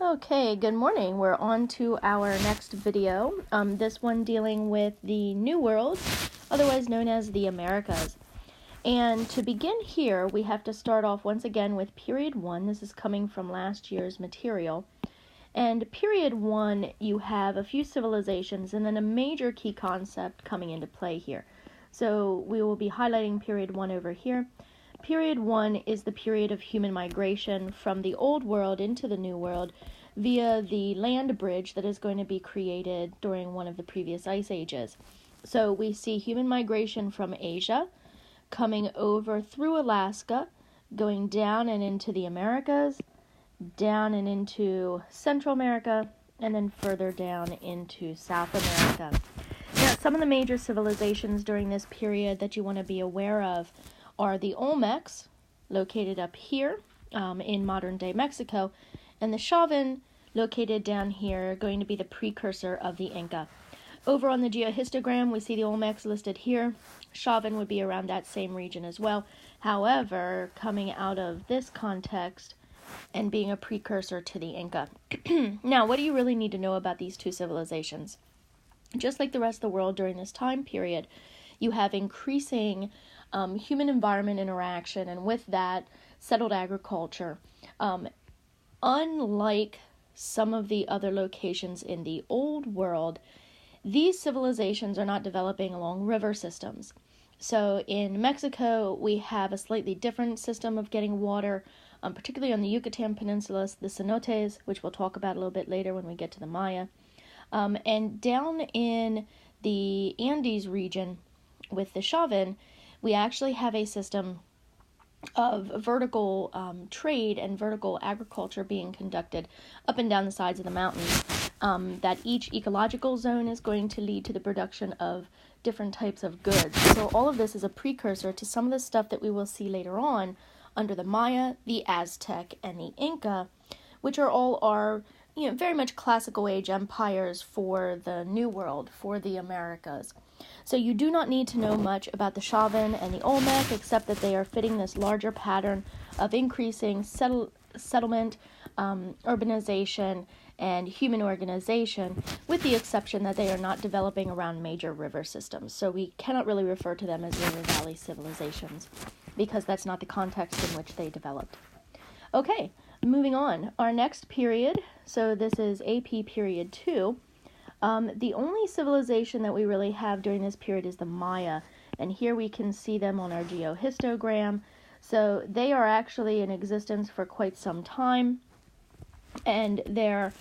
Okay, good morning. We're on to our next video. This one dealing with the New World, otherwise known as the Americas. And to begin here, we have to start off once again with period 1. This is coming from last year's material. And period 1, you have a few civilizations and then a major key concept coming into play here. So we will be highlighting period 1 over here. Period 1 is the period of human migration from the old world into the new world via the land bridge that is going to be created during one of the previous ice ages. So we see human migration from Asia coming over through Alaska, going down and into the Americas, down and into Central America, and then further down into South America. Now, some of the major civilizations during this period that you want to be aware of are the Olmecs, located up here in modern-day Mexico, and the Chauvin, located down here, going to be the precursor of the Inca. Over on the geohistogram, we see the Olmecs listed here. Chauvin would be around that same region as well. However, coming out of this context and being a precursor to the Inca. Now, what do you really need to know about these two civilizations? Just like the rest of the world during this time period, you have increasing human-environment interaction, and with that, settled agriculture. Unlike some of the other locations in the old world, these civilizations are not developing along river systems. So in Mexico, we have a slightly different system of getting water, particularly on the Yucatan Peninsula, the cenotes, which we'll talk about a little bit later when we get to the Maya. And down in the Andes region with the Chauvin, we actually have a system of vertical trade and vertical agriculture being conducted up and down the sides of the mountains. That each ecological zone is going to lead to the production of different types of goods. So all of this is a precursor to some of the stuff that we will see later on under the Maya, the Aztec, and the Inca, which are all very much classical age empires for the New World, for the Americas. So you do not need to know much about the Chauvin and the Olmec, except that they are fitting this larger pattern of increasing settlement, urbanization, and human organization, with the exception that they are not developing around major river systems. So we cannot really refer to them as river valley civilizations, because that's not the context in which they developed. Okay, moving on. Our next period, so this is AP period 2. The only civilization that we really have during this period is the Maya, and here we can see them on our geohistogram. So they are actually in existence for quite some time, and they're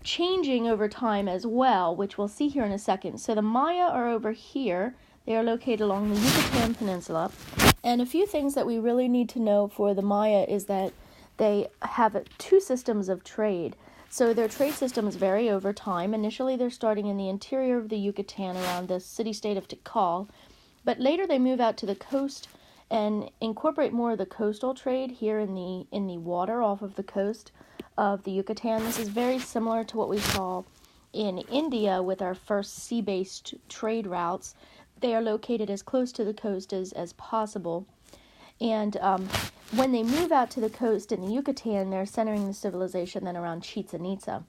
changing over time as well, which we'll see here in a second. So the Maya are over here. They are located along the Yucatan Peninsula, and a few things that we really need to know for the Maya is that they have two systems of trade. So their trade systems vary over time. Initially, they're starting in the interior of the Yucatan around the city-state of Tikal, but later they move out to the coast and incorporate more of the coastal trade here in the water off of the coast of the Yucatan. This is very similar to what we saw in India with our first sea-based trade routes. They are located as close to the coast as possible. And when they move out to the coast in the Yucatan, they're centering the civilization then around Chichen Itza.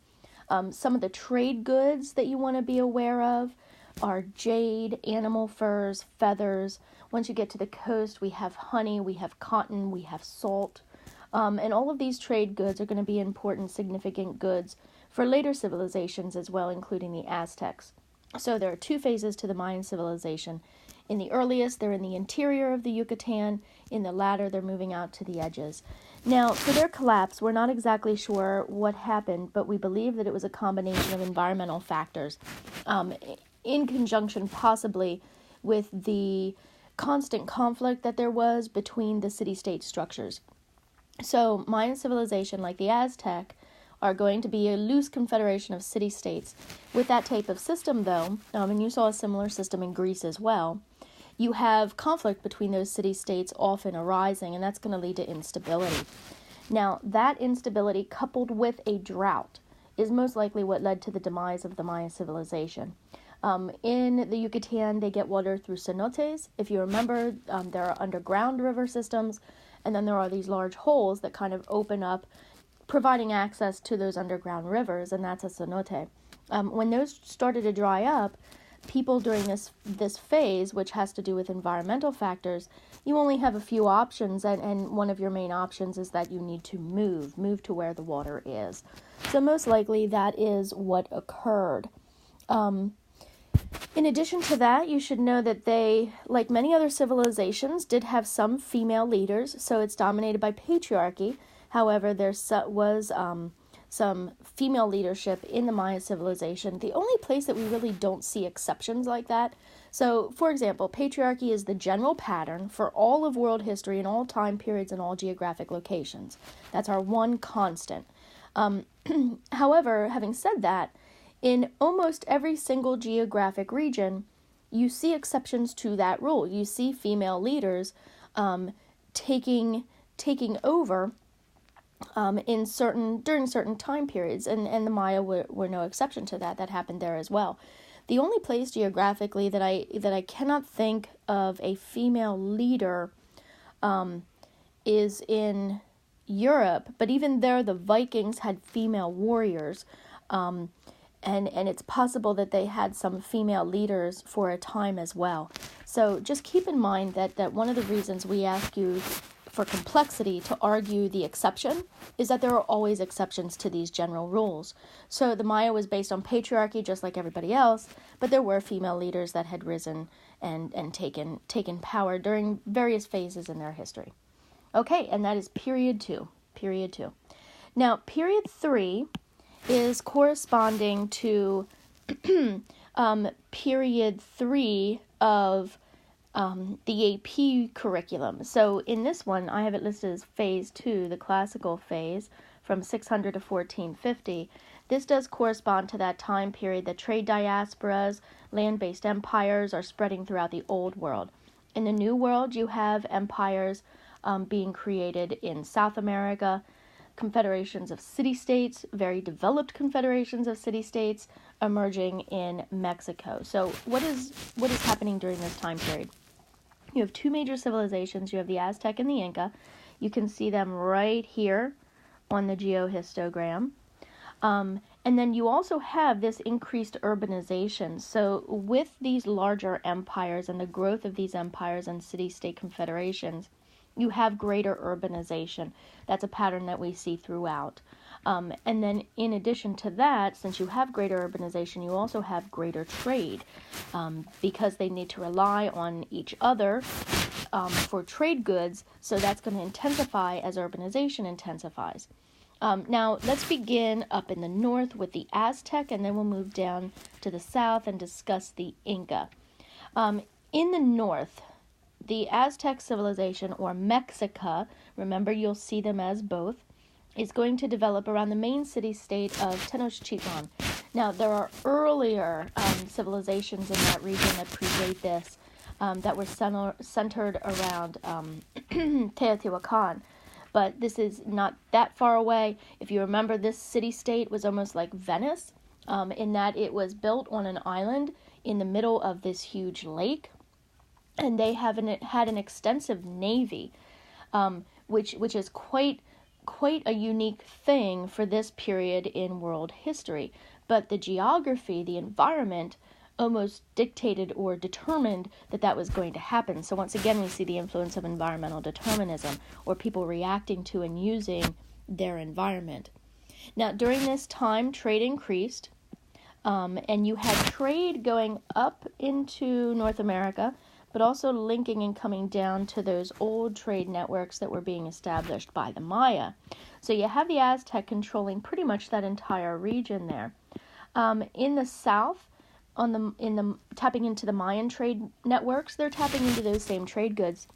Some of the trade goods that you want to be aware of are jade, animal furs, feathers. Once you get to the coast, we have honey, we have cotton, we have salt. And all of these trade goods are going to be important, significant goods for later civilizations as well, including the Aztecs. So there are two phases to the Mayan civilization. In the earliest, they're in the interior of the Yucatan. In the latter, they're moving out to the edges. Now, for their collapse, we're not exactly sure what happened, but we believe that it was a combination of environmental factors, in conjunction possibly with the constant conflict that there was between the city-state structures. So Mayan civilization, like the Aztec, are going to be a loose confederation of city-states. With that type of system, though, and you saw a similar system in Greece as well, you have conflict between those city-states often arising, and that's going to lead to instability. Now, that instability, coupled with a drought, is most likely what led to the demise of the Maya civilization. In the Yucatan, they get water through cenotes. If you remember, there are underground river systems, and then there are these large holes that kind of open up providing access to those underground rivers, and that's a cenote. When those started to dry up, people during this phase, which has to do with environmental factors, you only have a few options, and one of your main options is that you need to move to where the water is. So most likely that is what occurred. In addition to that, you should know that they, like many other civilizations, did have some female leaders, so it's dominated by patriarchy. However, there was some female leadership in the Maya civilization. The only place that we really don't see exceptions like that. So, for example, patriarchy is the general pattern for all of world history in all time periods and all geographic locations. That's our one constant. However, having said that, in almost every single geographic region, you see exceptions to that rule. You see female leaders taking over during certain time periods, and the Maya were no exception to that. That happened there as well. The only place geographically that I cannot think of a female leader is in Europe, but even there the Vikings had female warriors, and it's possible that they had some female leaders for a time as well. So just keep in mind that one of the reasons we ask you for complexity to argue the exception is that there are always exceptions to these general rules. So the Maya was based on patriarchy just like everybody else, but there were female leaders that had risen and taken power during various phases in their history. Okay, and that is period 2. Now, period 3 is corresponding to period 3 of the AP curriculum. So in this one, I have it listed as phase 2, the classical phase, from 600 to 1450. This does correspond to that time period that trade diasporas, land-based empires are spreading throughout the Old World. In the New World, you have empires being created in South America, confederations of city-states, very developed confederations of city-states emerging in Mexico. So what is happening during this time period? You have two major civilizations. You have the Aztec and the Inca. You can see them right here on the geohistogram. And then you also have this increased urbanization. So with these larger empires and the growth of these empires and city-state confederations, you have greater urbanization. That's a pattern that we see throughout. And then in addition to that, since you have greater urbanization, you also have greater trade because they need to rely on each other for trade goods. So that's going to intensify as urbanization intensifies. Now, let's begin up in the north with the Aztec, and then we'll move down to the south and discuss the Inca. In the north, the Aztec civilization, or Mexica, remember you'll see them as both, is going to develop around the main city-state of Tenochtitlan. Now, there are earlier civilizations in that region that predate this, that were centered around Teotihuacan. But this is not that far away. If you remember, this city-state was almost like Venice, in that it was built on an island in the middle of this huge lake. And they had an extensive navy, which is quite a unique thing for this period in world history. But the geography, the environment, almost dictated or determined that was going to happen. So once again, we see the influence of environmental determinism, or people reacting to and using their environment. Now, during this time, trade increased, and you had trade going up into North America, but also linking and coming down to those old trade networks that were being established by the Maya. So you have the Aztec controlling pretty much that entire region there. In the south, tapping into the Mayan trade networks, they're tapping into those same trade goods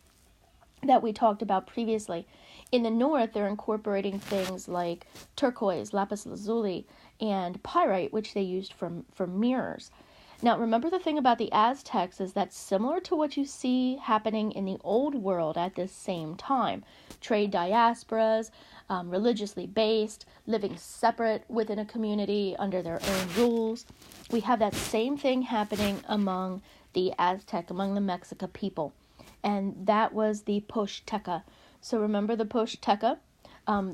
that we talked about previously. In the north, they're incorporating things like turquoise, lapis lazuli, and pyrite, which they used for mirrors. Now, remember, the thing about the Aztecs is that similar to what you see happening in the Old World at this same time, trade diasporas, religiously based, living separate within a community under their own rules. We have that same thing happening among the Aztec, among the Mexica people, and that was the Pochteca. So remember the Pochteca?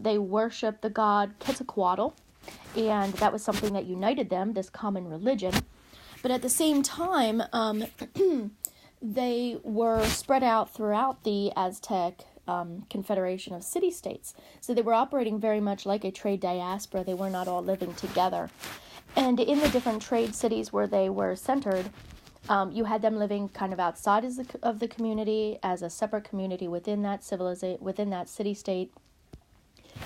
They worshiped the god Quetzalcoatl, and that was something that united them, this common religion. But at the same time, they were spread out throughout the Aztec confederation of city-states. So they were operating very much like a trade diaspora. They were not all living together. And in the different trade cities where they were centered, you had them living kind of outside of the community as a separate community within that within that city-state,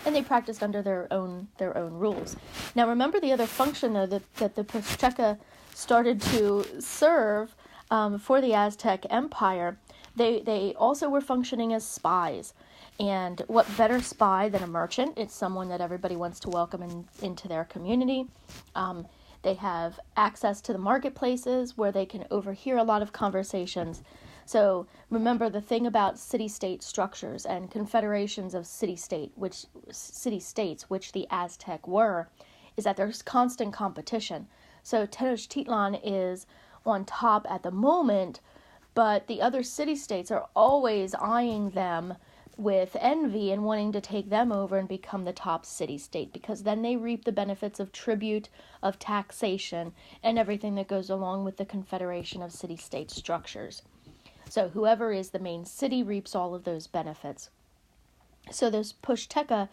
and they practiced under their own rules. Now, remember the other function though that the Pacheca started to serve for the Aztec Empire. They also were functioning as spies. And what better spy than a merchant? It's someone that everybody wants to welcome into their community. They have access to the marketplaces where they can overhear a lot of conversations. So remember the thing about city-state structures and confederations of city-states, which the Aztec were, is that there's constant competition. So Tenochtitlan is on top at the moment, but the other city-states are always eyeing them with envy and wanting to take them over and become the top city-state, because then they reap the benefits of tribute, of taxation, and everything that goes along with the confederation of city-state structures. So whoever is the main city reaps all of those benefits. So those Pacheca,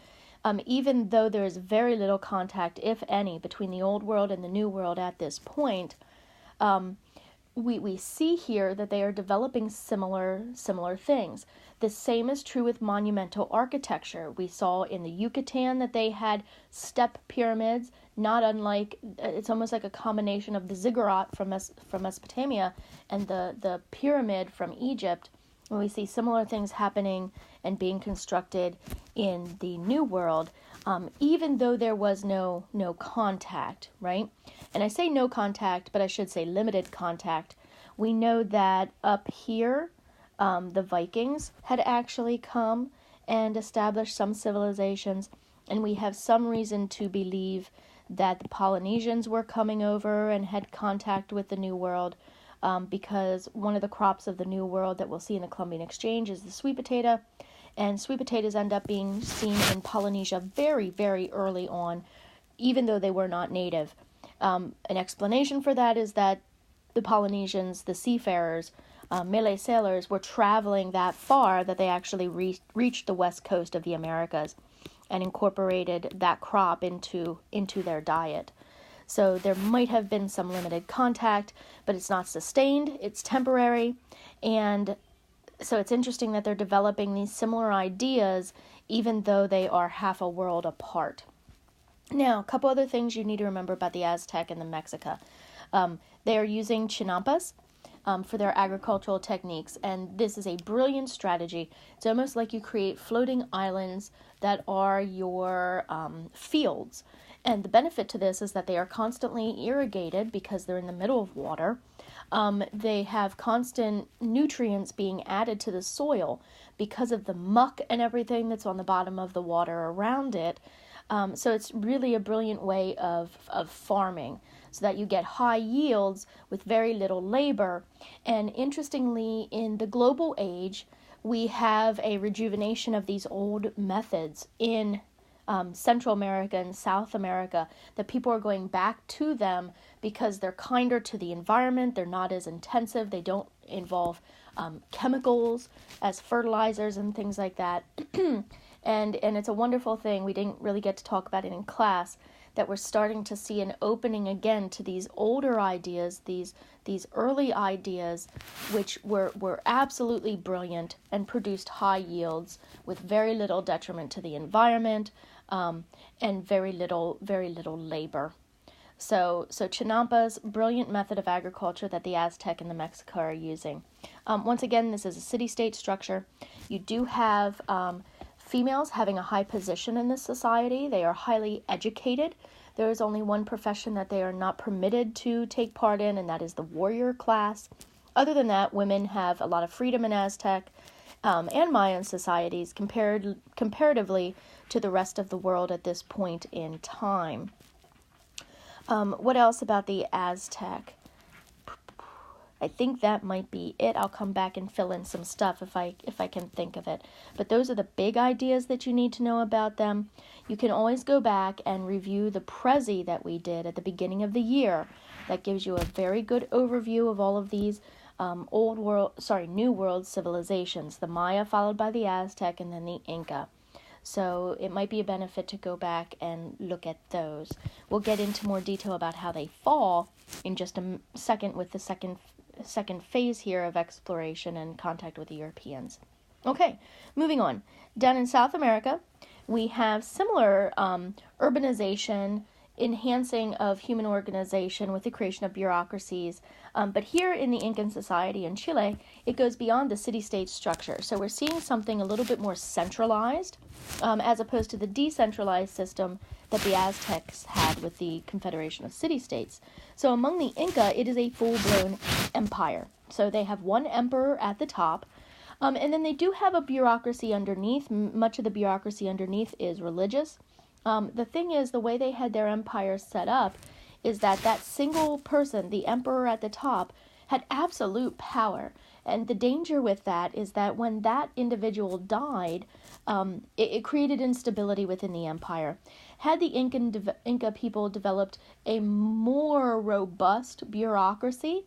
even though there is very little contact, if any, between the Old World and the New World at this point, we see here that they are developing similar things. The same is true with monumental architecture. We saw in the Yucatan that they had step pyramids, not unlike, it's almost like a combination of the ziggurat from Mesopotamia and the pyramid from Egypt. And we see similar things happening and being constructed in the New World, even though there was no contact, right? And I say no contact, but I should say limited contact. We know that up here, the Vikings had actually come and established some civilizations, and we have some reason to believe that the Polynesians were coming over and had contact with the New World, because one of the crops of the New World that we'll see in the Columbian Exchange is the sweet potato, and sweet potatoes end up being seen in Polynesia very, very early on, even though they were not native. An explanation for that is that the Polynesians, the seafarers, Malay sailors, were traveling that far that they actually reached the west coast of the Americas and incorporated that crop into their diet. So there might have been some limited contact, but it's not sustained, it's temporary, and so it's interesting that they're developing these similar ideas even though they are half a world apart. Now, a couple other things you need to remember about the Aztec and the Mexica. They are using chinampas for their agricultural techniques, and this is a brilliant strategy. It's almost like you create floating islands that are your fields. And the benefit to this is that they are constantly irrigated because they're in the middle of water. They have constant nutrients being added to the soil because of the muck and everything that's on the bottom of the water around it. So it's really a brilliant way of farming so that you get high yields with very little labor. And interestingly, in the global age, we have a rejuvenation of these old methods in Central America and South America, that people are going back to them because they're kinder to the environment, they're not as intensive, they don't involve chemicals as fertilizers and things like that. And it's a wonderful thing. We didn't really get to talk about it in class, that we're starting to see an opening again to these older ideas, these early ideas, which were absolutely brilliant and produced high yields with very little detriment to the environment, and very little labor. So chinampas, brilliant method of agriculture that the Aztec and the Mexica are using. Once again, this is a city-state structure. You do have females having a high position in this society. They are highly educated. There is only one profession that they are not permitted to take part in, and that is the warrior class. Other than that, women have a lot of freedom in Aztec and Mayan societies comparatively to the rest of the world at this point in time. What else about the Aztec? I think that might be it. I'll come back and fill in some stuff if I can think of it. But those are the big ideas that you need to know about them. You can always go back and review the Prezi that we did at the beginning of the year. That gives you a very good overview of all of these New World civilizations. The Maya followed by the Aztec and then the Inca. So it might be a benefit to go back and look at those. We'll get into more detail about how they fall in just a second with the second phase here of exploration and contact with the Europeans. Okay, moving on. Down in South America, we have similar urbanization, enhancing of human organization with the creation of bureaucracies. But here in the Incan society in Chile, it goes beyond the city-state structure. So we're seeing something a little bit more centralized, as opposed to the decentralized system that the Aztecs had with the Confederation of City-States. So among the Inca, it is a full-blown empire. So they have one emperor at the top, and then they do have a bureaucracy underneath. Much of the bureaucracy underneath is religious. The thing is, the way they had their empire set up is that single person, the emperor at the top, had absolute power. And the danger with that is that when that individual died, it created instability within the empire. Had the Inca people developed a more robust bureaucracy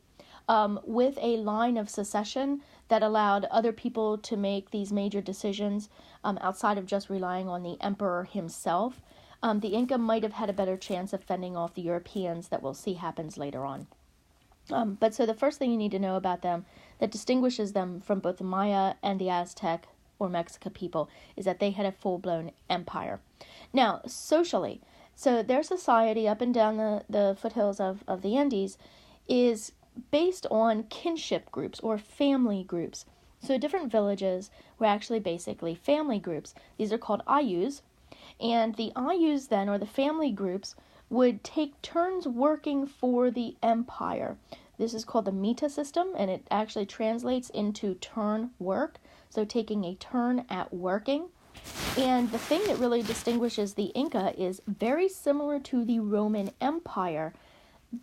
with a line of succession that allowed other people to make these major decisions outside of just relying on the emperor himself, the Inca might have had a better chance of fending off the Europeans that we'll see happens later on. But so the first thing you need to know about them that distinguishes them from both the Maya and the Aztec or Mexica people is that they had a full-blown empire. Now, socially, so their society up and down the foothills of the Andes is based on kinship groups or family groups. So different villages were actually basically family groups. These are called ayllus. And the ayllus then, or the family groups, would take turns working for the empire. This is called the mita system, and it actually translates into turn work, so taking a turn at working. And the thing that really distinguishes the Inca is very similar to the Roman Empire.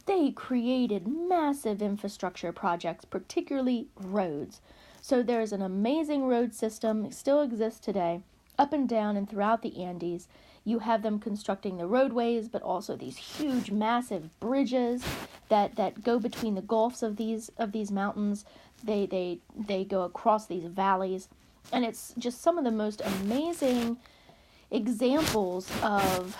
They created massive infrastructure projects, particularly roads. So there's an amazing road system, it still exists today, up and down and throughout the Andes. You have them constructing the roadways, but also these huge, massive bridges that go between the gulfs of these mountains. They go across these valleys, and it's just some of the most amazing examples of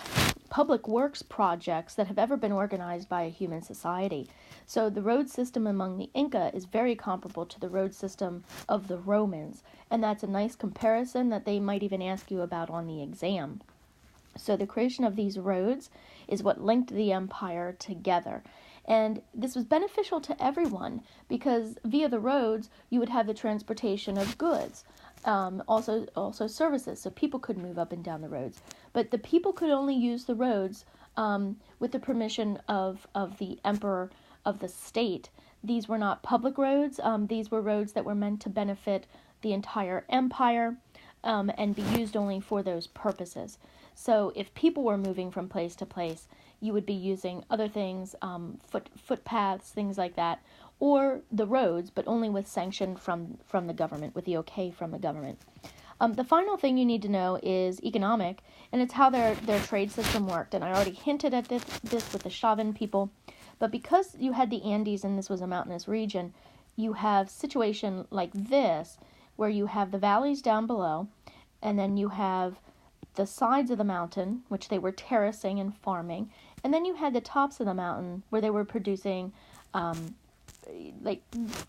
public works projects that have ever been organized by a human society. So the road system among the Inca is very comparable to the road system of the Romans, and that's a nice comparison that they might even ask you about on the exam. So the creation of these roads is what linked the empire together. And this was beneficial to everyone because via the roads, you would have the transportation of goods, also services, so people could move up and down the roads. But the people could only use the roads with the permission of the emperor of the state. These were not public roads. These were roads that were meant to benefit the entire empire and be used only for those purposes. So if people were moving from place to place, you would be using other things, footpaths, things like that, or the roads, but only with sanction from the government, with the okay from the government. The final thing you need to know is economic, and it's how their trade system worked. And I already hinted at this with the Chavín people, but because you had the Andes and this was a mountainous region, you have situation like this, where you have the valleys down below, and then you have the sides of the mountain, which they were terracing and farming, and then you had the tops of the mountain where they were producing like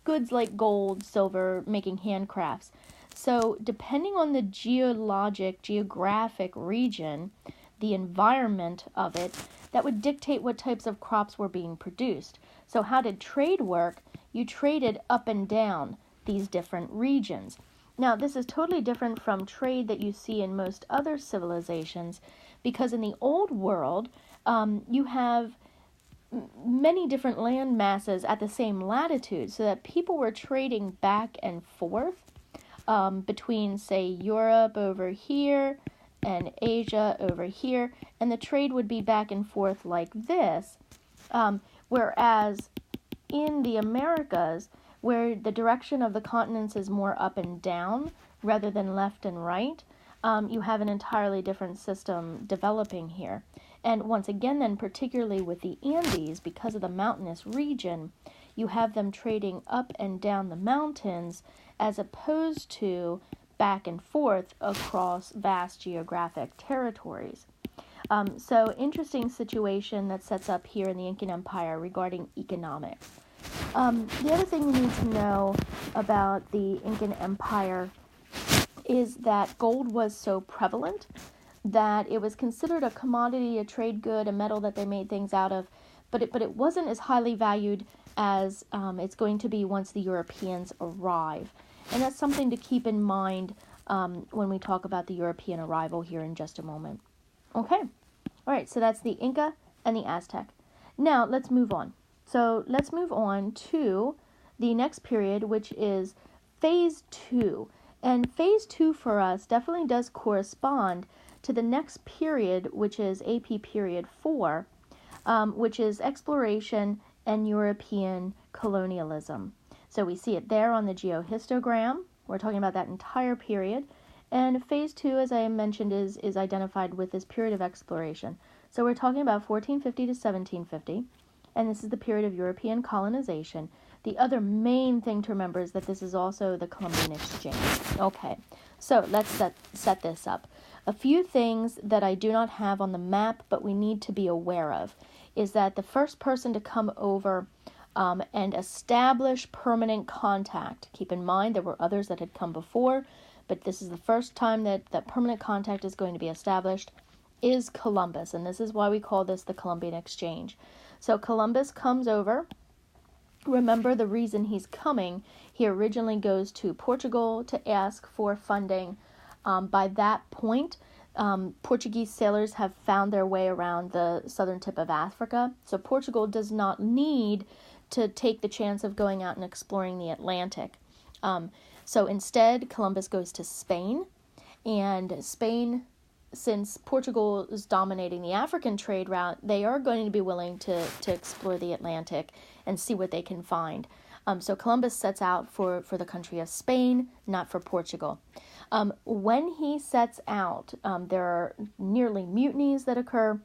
goods like gold, silver, making handcrafts. So depending on the geographic region, the environment of it, that would dictate what types of crops were being produced. So how did trade work? You traded up and down these different regions. Now, this is totally different from trade that you see in most other civilizations, because in the old world, you have many different land masses at the same latitude, so that people were trading back and forth between, say, Europe over here and Asia over here, and the trade would be back and forth like this, whereas in the Americas, where the direction of the continents is more up and down rather than left and right, you have an entirely different system developing here. And once again, then, particularly with the Andes, because of the mountainous region, you have them trading up and down the mountains as opposed to back and forth across vast geographic territories. So interesting situation that sets up here in the Incan Empire regarding economics. The other thing you need to know about the Incan Empire is that gold was so prevalent that it was considered a commodity, a trade good, a metal that they made things out of, but it wasn't as highly valued as it's going to be once the Europeans arrive. And that's something to keep in mind when we talk about the European arrival here in just a moment. Okay, all right, so that's the Inca and the Aztec. Now, let's move on. So let's move on to the next period, which is Phase 2. And Phase 2 for us definitely does correspond to the next period, which is AP Period 4, which is exploration and European colonialism. So we see it there on the geohistogram. We're talking about that entire period. And Phase 2, as I mentioned, is identified with this period of exploration. So we're talking about 1450 to 1750, and this is the period of European colonization. The other main thing to remember is that this is also the Columbian Exchange. Okay, so let's set this up. A few things that I do not have on the map, but we need to be aware of, is that the first person to come over and establish permanent contact. Keep in mind there were others that had come before, but this is the first time that permanent contact is going to be established, is Columbus, and this is why we call this the Columbian Exchange. So Columbus comes over. Remember the reason he's coming. He originally goes to Portugal to ask for funding. By that point, Portuguese sailors have found their way around the southern tip of Africa, so Portugal does not need to take the chance of going out and exploring the Atlantic. So instead, Columbus goes to Spain, and Spain, since Portugal is dominating the African trade route, they are going to be willing to explore the Atlantic and see what they can find. So Columbus sets out for the country of Spain, not for Portugal. When he sets out, there are nearly mutinies that occur,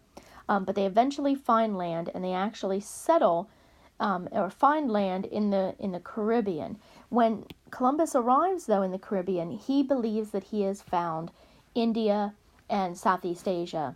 but they eventually find land, and they actually settle or find land in the Caribbean. When Columbus arrives, though, in the Caribbean, he believes that he has found India and Southeast Asia.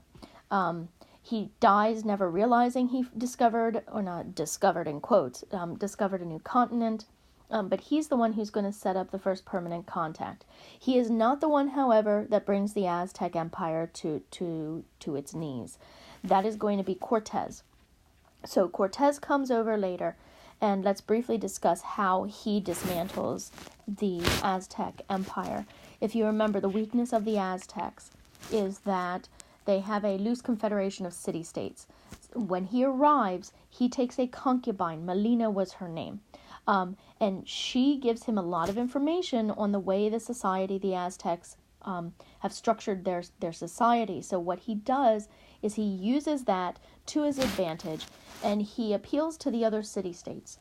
He dies never realizing he discovered, or not discovered in quotes, discovered a new continent, but he's the one who's going to set up the first permanent contact. He is not the one, however, that brings the Aztec Empire to its knees. That is going to be Cortez. So Cortez comes over later, and let's briefly discuss how he dismantles the Aztec Empire. If you remember, the weakness of the Aztecs is that they have a loose confederation of city-states. When he arrives, he takes a concubine. Melina was her name. And she gives him a lot of information on the way the society, the Aztecs, have structured their society. So what he does is he uses that to his advantage, and he appeals to the other city-states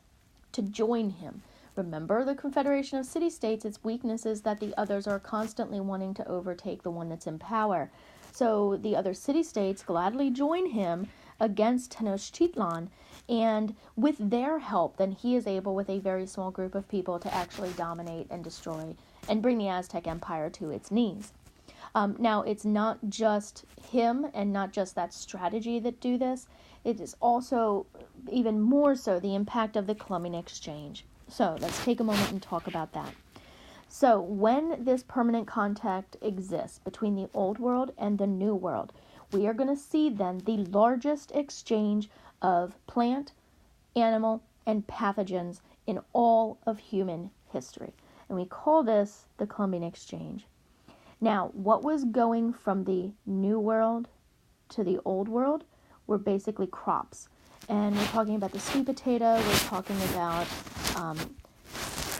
to join him. Remember, the Confederation of City-States, its weakness is that the others are constantly wanting to overtake the one that's in power. So the other city-states gladly join him against Tenochtitlan, and with their help, then he is able, with a very small group of people, to actually dominate and destroy and bring the Aztec Empire to its knees. Now, it's not just him and not just that strategy that do this. It is also, even more so, the impact of the Columbian Exchange. So let's take a moment and talk about that. So when this permanent contact exists between the Old World and the New World, we are going to see then the largest exchange of plant, animal, and pathogens in all of human history. And we call this the Columbian Exchange. Now, what was going from the New World to the Old World were basically crops. And we're talking about the sweet potato, we're talking about,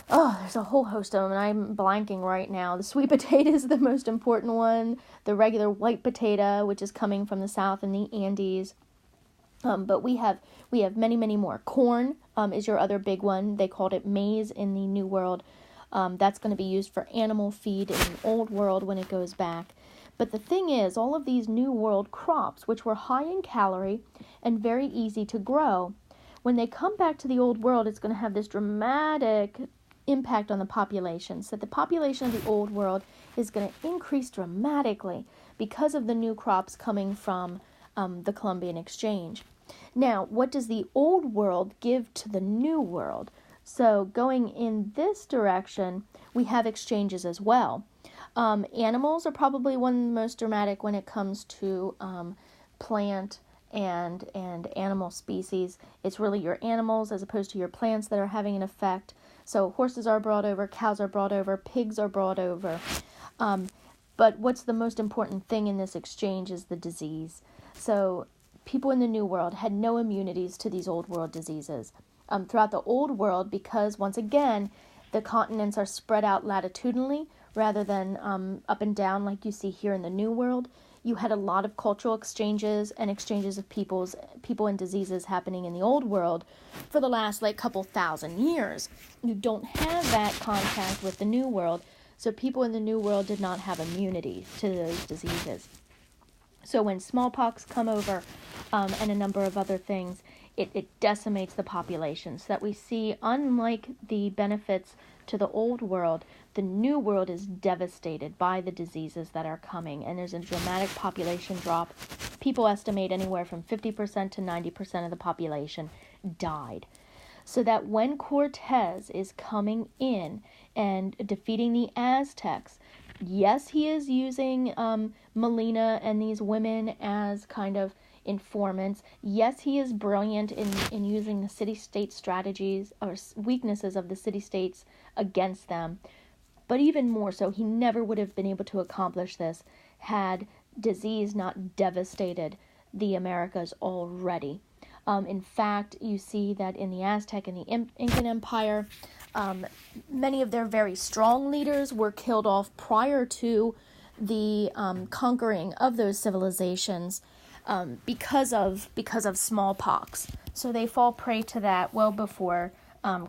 there's a whole host of them, and I'm blanking right now. The sweet potato is the most important one, the regular white potato, which is coming from the south in the Andes. But we have many, many more. Corn is your other big one. They called it maize in the New World. That's going to be used for animal feed in the Old World when it goes back. But the thing is, all of these New World crops, which were high in calorie and very easy to grow, when they come back to the Old World, it's going to have this dramatic impact on the population. So the population of the Old World is going to increase dramatically because of the new crops coming from the Columbian Exchange. Now, what does the Old World give to the New World? So going in this direction, we have exchanges as well. Animals are probably one of the most dramatic when it comes to plant and animal species. It's really your animals as opposed to your plants that are having an effect. So horses are brought over, cows are brought over, pigs are brought over. But what's the most important thing in this exchange is the disease. So people in the New World had no immunities to these Old World diseases. Throughout the Old World, because once again, the continents are spread out latitudinally rather than up and down like you see here in the New World, you had a lot of cultural exchanges and exchanges of people and diseases happening in the Old World for the last couple thousand years. You don't have that contact with the New World, so people in the New World did not have immunity to those diseases. So when smallpox come over and a number of other things, it decimates the population. So that we see, unlike the benefits to the Old World, the New World is devastated by the diseases that are coming, and there's a dramatic population drop. People estimate anywhere from 50% to 90% of the population died. So that when Cortez is coming in and defeating the Aztecs, yes, he is using Molina and these women as kind of informants. Yes, he is brilliant in using the city-state strategies or weaknesses of the city-states against them. But even more so, he never would have been able to accomplish this had disease not devastated the Americas already. In fact, you see that in the Aztec and the Incan Empire, many of their very strong leaders were killed off prior to the conquering of those civilizations because of smallpox. So they fall prey to that well before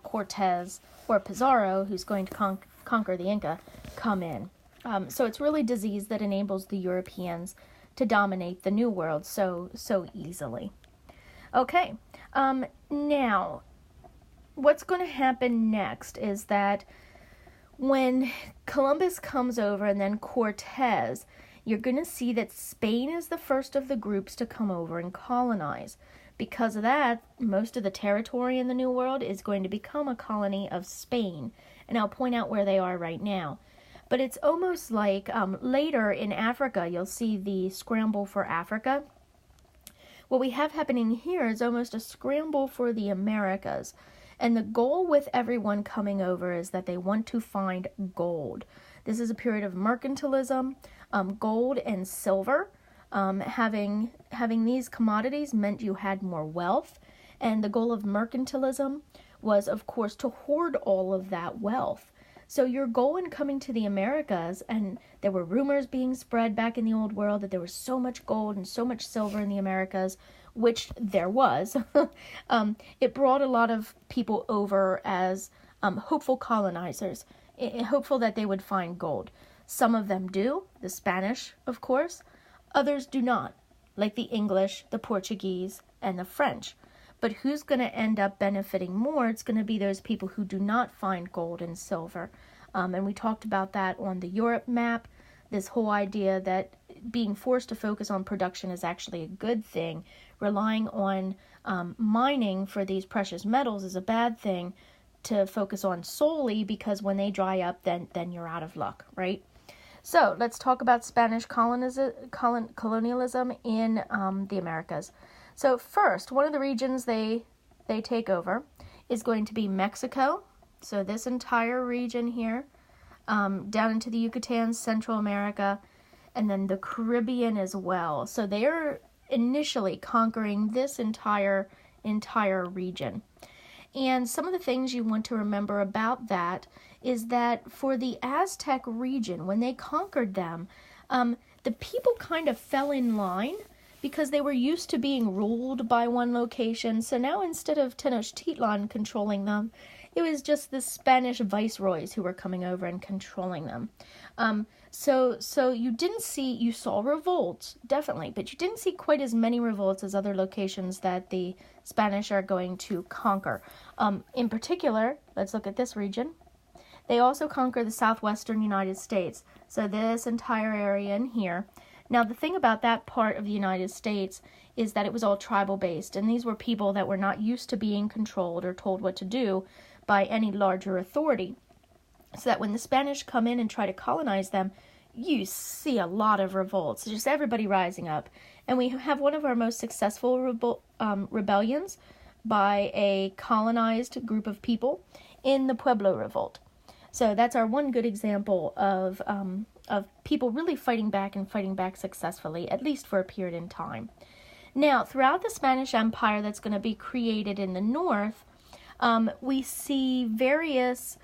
Cortez or Pizarro, who's going to conquer the Inca, come in. So it's really disease that enables the Europeans to dominate the New World so easily. Okay, now, what's going to happen next is that when Columbus comes over and then Cortez, you're going to see that Spain is the first of the groups to come over and colonize. Because of that, most of the territory in the New World is going to become a colony of Spain. And I'll point out where they are right now. But it's almost like later in Africa, you'll see the scramble for Africa. What we have happening here is almost a scramble for the Americas. And the goal with everyone coming over is that they want to find gold. This is a period of mercantilism. Gold and silver, having these commodities meant you had more wealth. And the goal of mercantilism was, of course, to hoard all of that wealth. So your goal in coming to the Americas, and there were rumors being spread back in the Old World that there was so much gold and so much silver in the Americas, which there was. It brought a lot of people over as hopeful colonizers, hopeful that they would find gold. Some of them do, the Spanish, of course. Others do not, like the English, the Portuguese, and the French. But who's going to end up benefiting more? It's going to be those people who do not find gold and silver. And we talked about that on the Europe map, this whole idea that being forced to focus on production is actually a good thing. Relying on mining for these precious metals is a bad thing to focus on solely, because when they dry up, then you're out of luck, right? So let's talk about Spanish colonialism in the Americas. So first, one of the regions they take over is going to be Mexico. So this entire region here, down into the Yucatan, Central America, and then the Caribbean as well. So they are initially conquering this entire region. And some of the things you want to remember about that is that for the Aztec region, when they conquered them, the people kind of fell in line, because they were used to being ruled by one location. So now instead of Tenochtitlan controlling them, it was just the Spanish viceroys who were coming over and controlling them. So you saw revolts, definitely, but you didn't see quite as many revolts as other locations that the Spanish are going to conquer. In particular, let's look at this region. They also conquer the southwestern United States, so this entire area in here. Now, the thing about that part of the United States is that it was all tribal-based, and these were people that were not used to being controlled or told what to do by any larger authority. So that when the Spanish come in and try to colonize them, you see a lot of revolts, just everybody rising up. And we have one of our most successful rebellions by a colonized group of people in the Pueblo Revolt. So that's our one good example of people really fighting back and fighting back successfully, at least for a period in time. Now, throughout the Spanish Empire that's going to be created in the north, we see various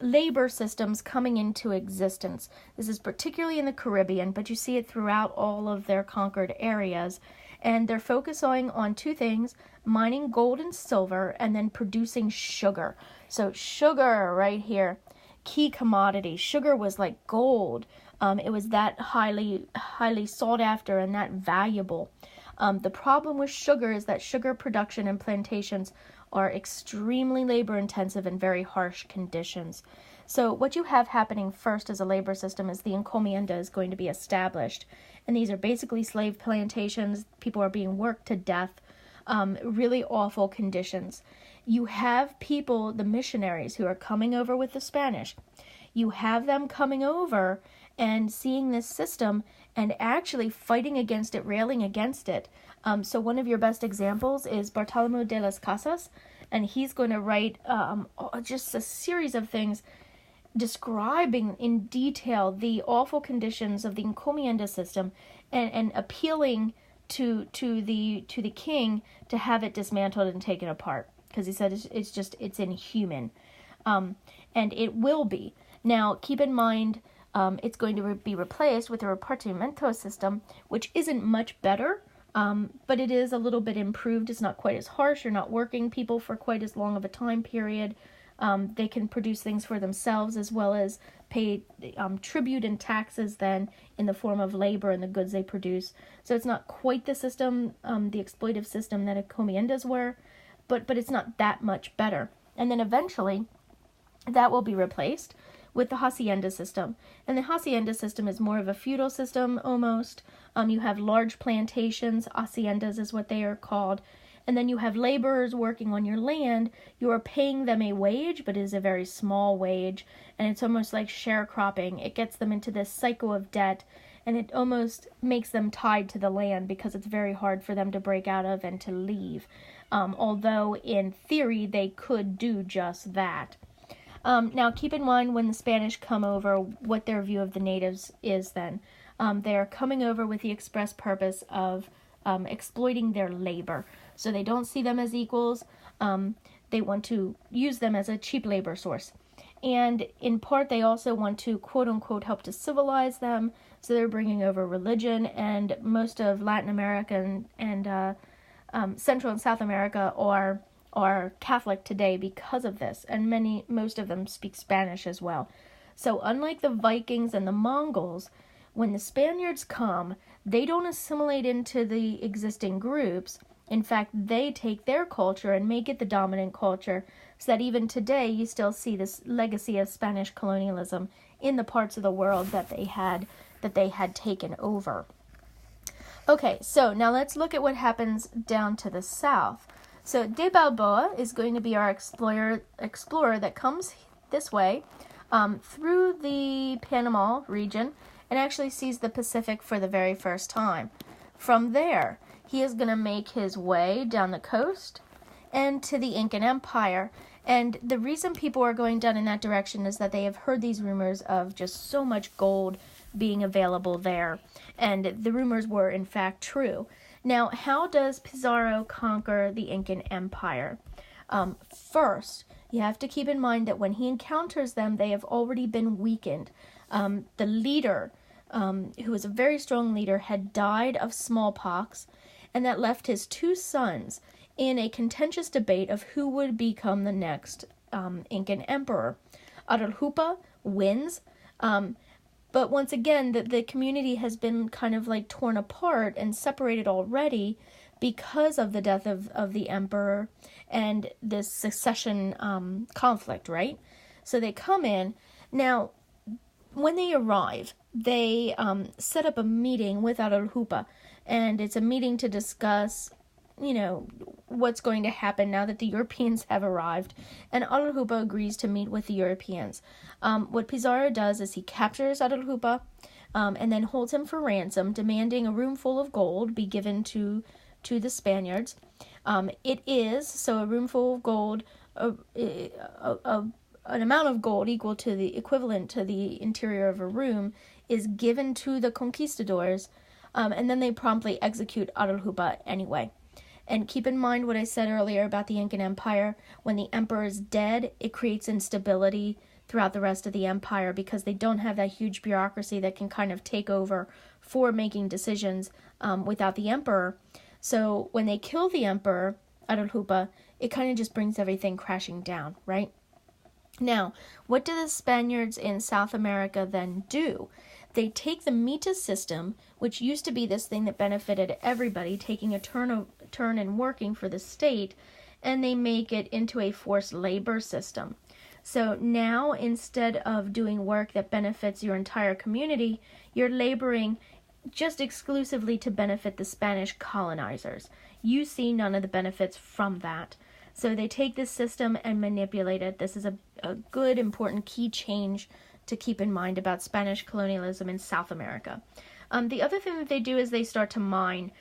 labor systems coming into existence. This is particularly in the Caribbean, but you see it throughout all of their conquered areas. And they're focusing on two things: mining gold and silver, and then producing sugar. So sugar right here, key commodity. Sugar was like gold. It was that highly sought after and that valuable. The problem with sugar is that sugar production and plantations are extremely labor intensive and very harsh conditions. So what you have happening first as a labor system is the encomienda is going to be established. And these are basically slave plantations. People are being worked to death. Really awful conditions. You have people, the missionaries, who are coming over with the Spanish. You have them coming over and seeing this system and actually fighting against it, railing against it. So one of your best examples is Bartolomé de las Casas, and he's going to write just a series of things describing in detail the awful conditions of the encomienda system and appealing to the king to have it dismantled and taken apart, because he said it's inhuman, and it will be. Now, keep in mind, it's going to be replaced with a repartimiento system, which isn't much better, but it is a little bit improved. It's not quite as harsh. You're not working people for quite as long of a time period. They can produce things for themselves as well as pay tribute and taxes then in the form of labor and the goods they produce. So it's not quite the system, the exploitive system that encomiendas were, but it's not that much better. And then eventually that will be replaced with the hacienda system. And the hacienda system is more of a feudal system almost. You have large plantations, haciendas is what they are called. And then you have laborers working on your land. You are paying them a wage, but it is a very small wage. And it's almost like sharecropping. It gets them into this cycle of debt, and it almost makes them tied to the land because it's very hard for them to break out of and to leave. Although in theory they could do just that. Now keep in mind when the Spanish come over what their view of the natives is then. They are coming over with the express purpose of exploiting their labor. So they don't see them as equals. They want to use them as a cheap labor source. And in part, they also want to, quote-unquote, help to civilize them. So they're bringing over religion, and most of Latin America and Central and South America are Catholic today because of this, and most of them speak Spanish as well. So unlike the Vikings and the Mongols, when the Spaniards come, they don't assimilate into the existing groups. In fact, they take their culture and make it the dominant culture, so that even today you still see this legacy of Spanish colonialism in the parts of the world that they had taken over. Okay, so now let's look at what happens down to the south. So de Balboa is going to be our explorer that comes this way through the Panama region and actually sees the Pacific for the very first time. From there, he is going to make his way down the coast and to the Incan Empire. And the reason people are going down in that direction is that they have heard these rumors of just so much gold being available there. And the rumors were, in fact, true. Now, how does Pizarro conquer the Incan Empire? First, you have to keep in mind that when he encounters them, they have already been weakened. The leader who was a very strong leader, had died of smallpox, and that left his two sons in a contentious debate of who would become the next Incan emperor. Atahualpa wins, but once again, the community has been kind of like torn apart and separated already because of the death of the emperor and this succession conflict, right? So they come in. Now, when they arrive, they set up a meeting with Atahualpa, and it's a meeting to discuss, what's going to happen now that the Europeans have arrived. And Atahualpa agrees to meet with the Europeans. What Pizarro does is he captures Atahualpa and then holds him for ransom, demanding a room full of gold be given to the Spaniards. It is, so a room full of gold, an amount of gold equal to the equivalent to the interior of a room is given to the conquistadors, and then they promptly execute Atahualpa anyway. And keep in mind what I said earlier about the Incan Empire. When the emperor is dead, it creates instability throughout the rest of the empire because they don't have that huge bureaucracy that can kind of take over for making decisions without the emperor. So when they kill the emperor, Atahualpa, it kind of just brings everything crashing down, right? Now, what do the Spaniards in South America then do? They take the Mitas system, which used to be this thing that benefited everybody, taking a turn and working for the state, and they make it into a forced labor system. So now, instead of doing work that benefits your entire community, you're laboring just exclusively to benefit the Spanish colonizers. You see none of the benefits from that. So they take this system and manipulate it. This is a good, important key change to keep in mind about Spanish colonialism in South America. The other thing that they do is they start to mine.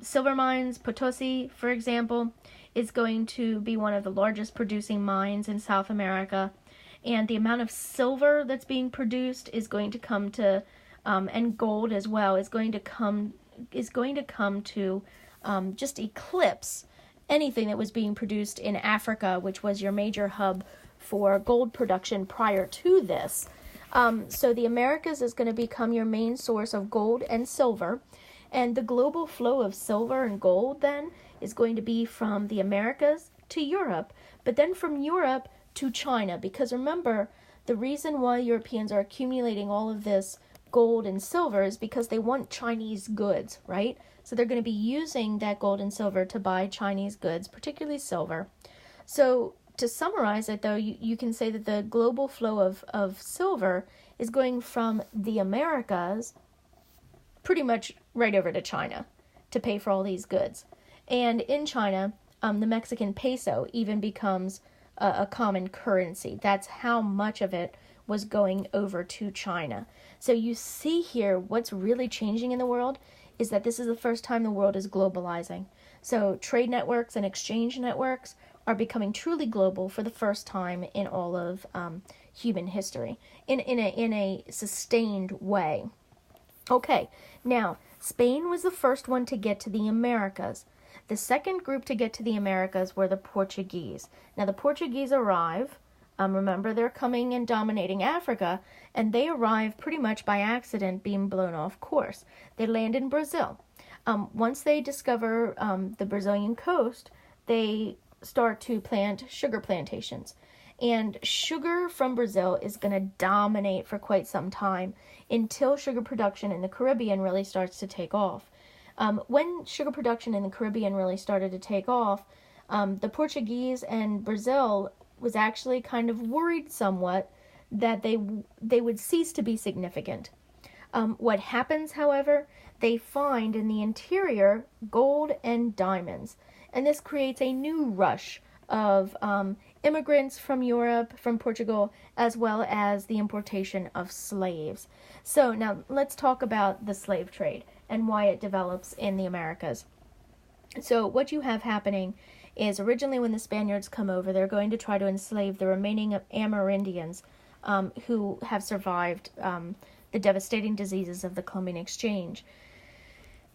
Silver mines, Potosi, for example, is going to be one of the largest producing mines in South America. And the amount of silver that's being produced is going to come to, and gold as well, is going to come to just eclipse anything that was being produced in Africa, which was your major hub for gold production prior to this. So the Americas is going to become your main source of gold and silver, and the global flow of silver and gold then is going to be from the Americas to Europe, but then from Europe to China, because remember, the reason why Europeans are accumulating all of this gold and silver is because they want Chinese goods, right? So they're going to be using that gold and silver to buy Chinese goods, particularly silver. So to summarize it, though, you can say that the global flow of silver is going from the Americas pretty much right over to China to pay for all these goods. And in China, the Mexican peso even becomes a common currency. That's how much of it was going over to China. So you see here what's really changing in the world is that this is the first time the world is globalizing. So trade networks and exchange networks are becoming truly global for the first time in all of human history, in a sustained way. Okay, now, Spain was the first one to get to the Americas. The second group to get to the Americas were the Portuguese. Now, the Portuguese arrive, remember they're coming and dominating Africa, and they arrive pretty much by accident, being blown off course. They land in Brazil. Once they discover the Brazilian coast, they start to plant sugar plantations. And sugar from Brazil is going to dominate for quite some time until sugar production in the Caribbean really starts to take off. When sugar production in the Caribbean really started to take off, the Portuguese and Brazil was actually kind of worried somewhat that they would cease to be significant. What happens, however, they find in the interior gold and diamonds, and this creates a new rush of immigrants from Europe, from Portugal, as well as the importation of slaves. So now let's talk about the slave trade and why it develops in the Americas. So what you have happening is originally when the Spaniards come over, they're going to try to enslave the remaining Amerindians who have survived the devastating diseases of the Columbian Exchange.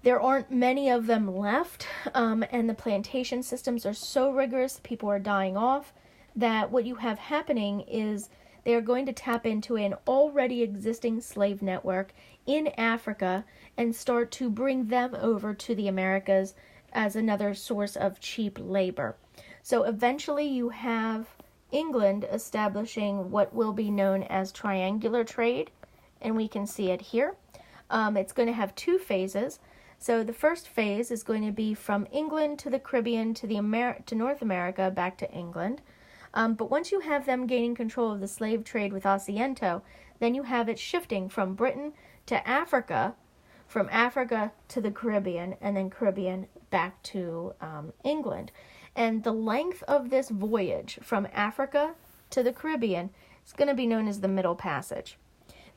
There aren't many of them left, and the plantation systems are so rigorous, people are dying off, that what you have happening is they are going to tap into an already existing slave network in Africa and start to bring them over to the Americas as another source of cheap labor. So eventually you have England establishing what will be known as triangular trade, and we can see it here. It's going to have two phases. So the first phase is going to be from England to the Caribbean to North America, back to England. But once you have them gaining control of the slave trade with Asiento, then you have it shifting from Britain to Africa, from Africa to the Caribbean, and then Caribbean back to England. And the length of this voyage from Africa to the Caribbean is going to be known as the Middle Passage.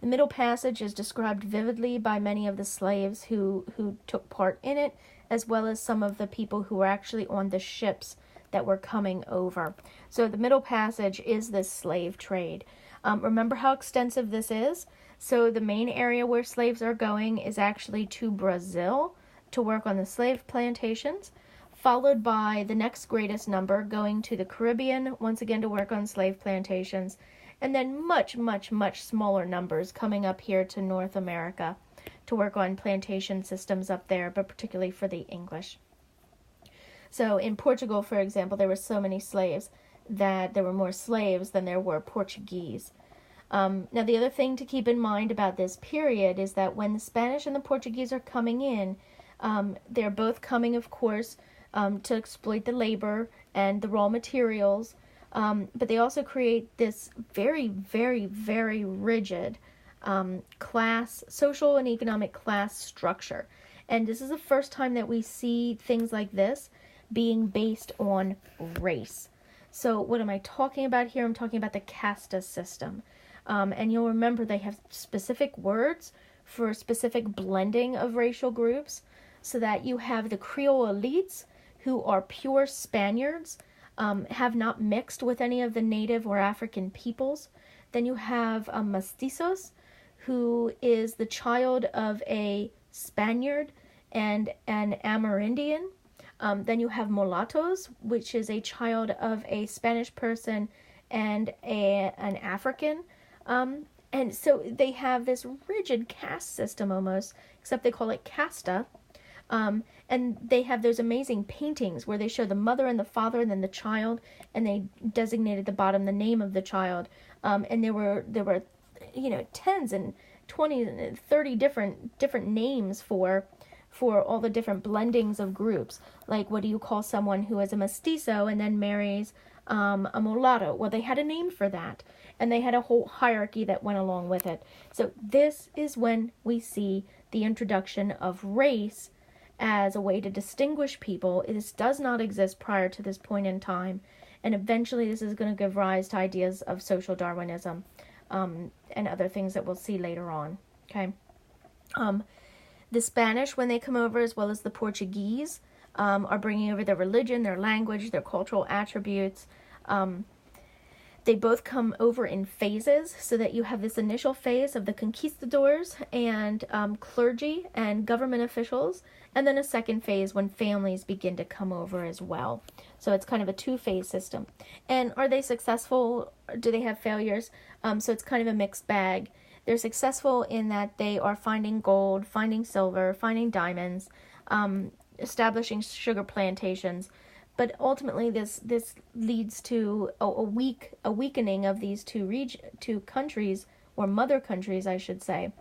The Middle Passage is described vividly by many of the slaves who took part in it, as well as some of the people who were actually on the ships that were coming over. So the Middle Passage is this slave trade. Remember how extensive this is? So the main area where slaves are going is actually to Brazil to work on the slave plantations, followed by the next greatest number going to the Caribbean, once again to work on slave plantations, and then much, much, much smaller numbers coming up here to North America to work on plantation systems up there, but particularly for the English. So in Portugal, for example, there were so many slaves that there were more slaves than there were Portuguese. Now, the other thing to keep in mind about this period is that when the Spanish and the Portuguese are coming in, they're both coming, of course, to exploit the labor and the raw materials, but they also create this very, very, very rigid social and economic class structure. And this is the first time that we see things like this being based on race. So what am I talking about here? I'm talking about the casta system. And you'll remember they have specific words for a specific blending of racial groups, so that you have the Creole elites, who are pure Spaniards, have not mixed with any of the native or African peoples. Then you have mestizos, who is the child of a Spaniard and an Amerindian. Then you have mulattoes, which is a child of a Spanish person and an African. And so they have this rigid caste system almost, except they call it casta. And they have those amazing paintings where they show the mother and the father and then the child, and they designated at the bottom the name of the child. And there were 10s and 20 and 30 different names for all the different blendings of groups. Like, what do you call someone who is a mestizo and then marries a mulatto? Well, they had a name for that, and they had a whole hierarchy that went along with it. So this is when we see the introduction of race as a way to distinguish people. This does not exist prior to this point in time, and eventually this is going to give rise to ideas of social Darwinism and other things that we'll see later on. Okay. The Spanish, when they come over, as well as the Portuguese, are bringing over their religion, their language, their cultural attributes. They both come over in phases, so that you have this initial phase of the conquistadors and clergy and government officials, and then a second phase when families begin to come over as well. So it's kind of a two-phase system. And are they successful? Do they have failures? So it's kind of a mixed bag. They're successful in that they are finding gold, finding silver, finding diamonds, establishing sugar plantations. But ultimately, this leads to a weakening of these two countries, or mother countries, I should say,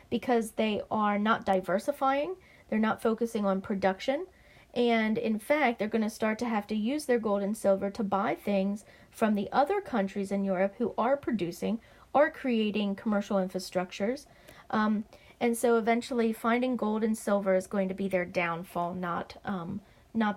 because they are not diversifying. They're not focusing on production. And in fact, they're going to start to have to use their gold and silver to buy things from the other countries in Europe who are producing, are creating commercial infrastructures. And so eventually finding gold and silver is going to be their downfall, not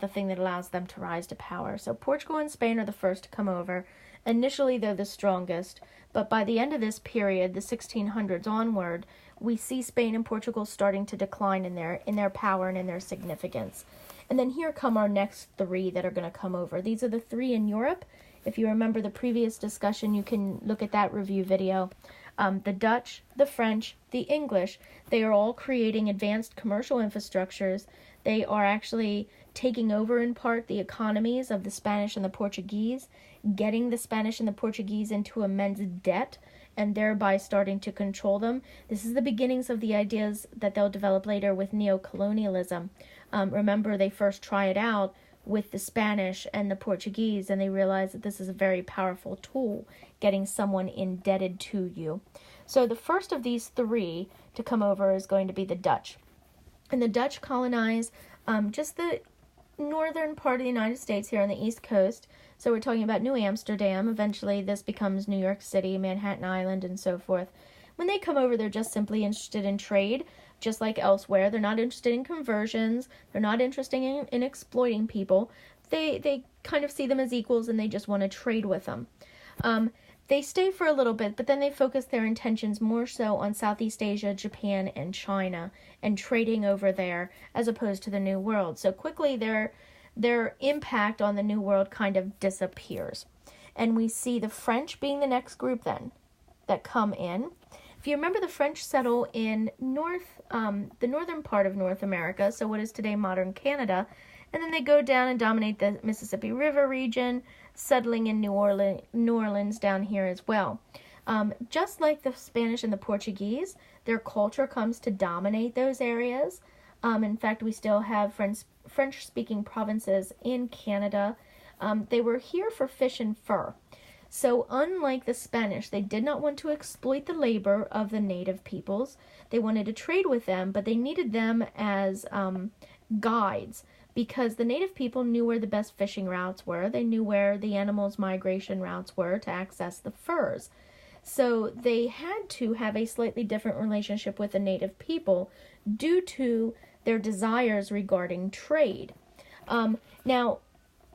the thing that allows them to rise to power. So Portugal and Spain are the first to come over. Initially, they're the strongest, but by the end of this period, the 1600s onward, we see Spain and Portugal starting to decline in their power and in their significance. And then here come our next three that are going to come over. These are the three in Europe. If you remember the previous discussion, you can look at that review video. The Dutch, the French, the English, they are all creating advanced commercial infrastructures They are actually taking over in part the economies of the Spanish and the Portuguese, getting the Spanish and the Portuguese into immense debt, and thereby starting to control them. This is the beginnings of the ideas that they'll develop later with neocolonialism. Remember, they first try it out with the Spanish and the Portuguese, and they realize that this is a very powerful tool, getting someone indebted to you. So the first of these three to come over is going to be the Dutch. And the Dutch colonize just the northern part of the United States here on the East Coast. So we're talking about New Amsterdam. Eventually this becomes New York City, Manhattan Island, and so forth. When they come over, they're just simply interested in trade, just like elsewhere. They're not interested in conversions. They're not interested in exploiting people. They kind of see them as equals, and they just want to trade with them. They stay for a little bit, but then they focus their intentions more so on Southeast Asia, Japan, and China, and trading over there as opposed to the New World. So quickly their impact on the New World kind of disappears. And we see the French being the next group then that come in. If you remember, the French settle in the northern part of North America, so what is today modern Canada, and then they go down and dominate the Mississippi River region, settling in New Orleans down here as well. Just like the Spanish and the Portuguese, their culture comes to dominate those areas. In fact, we still have French-speaking provinces in Canada. They were here for fish and fur. So unlike the Spanish, they did not want to exploit the labor of the native peoples. They wanted to trade with them, but they needed them as guides, because the native people knew where the best fishing routes were. They knew where the animals' migration routes were to access the furs. So they had to have a slightly different relationship with the native people due to their desires regarding trade. Now,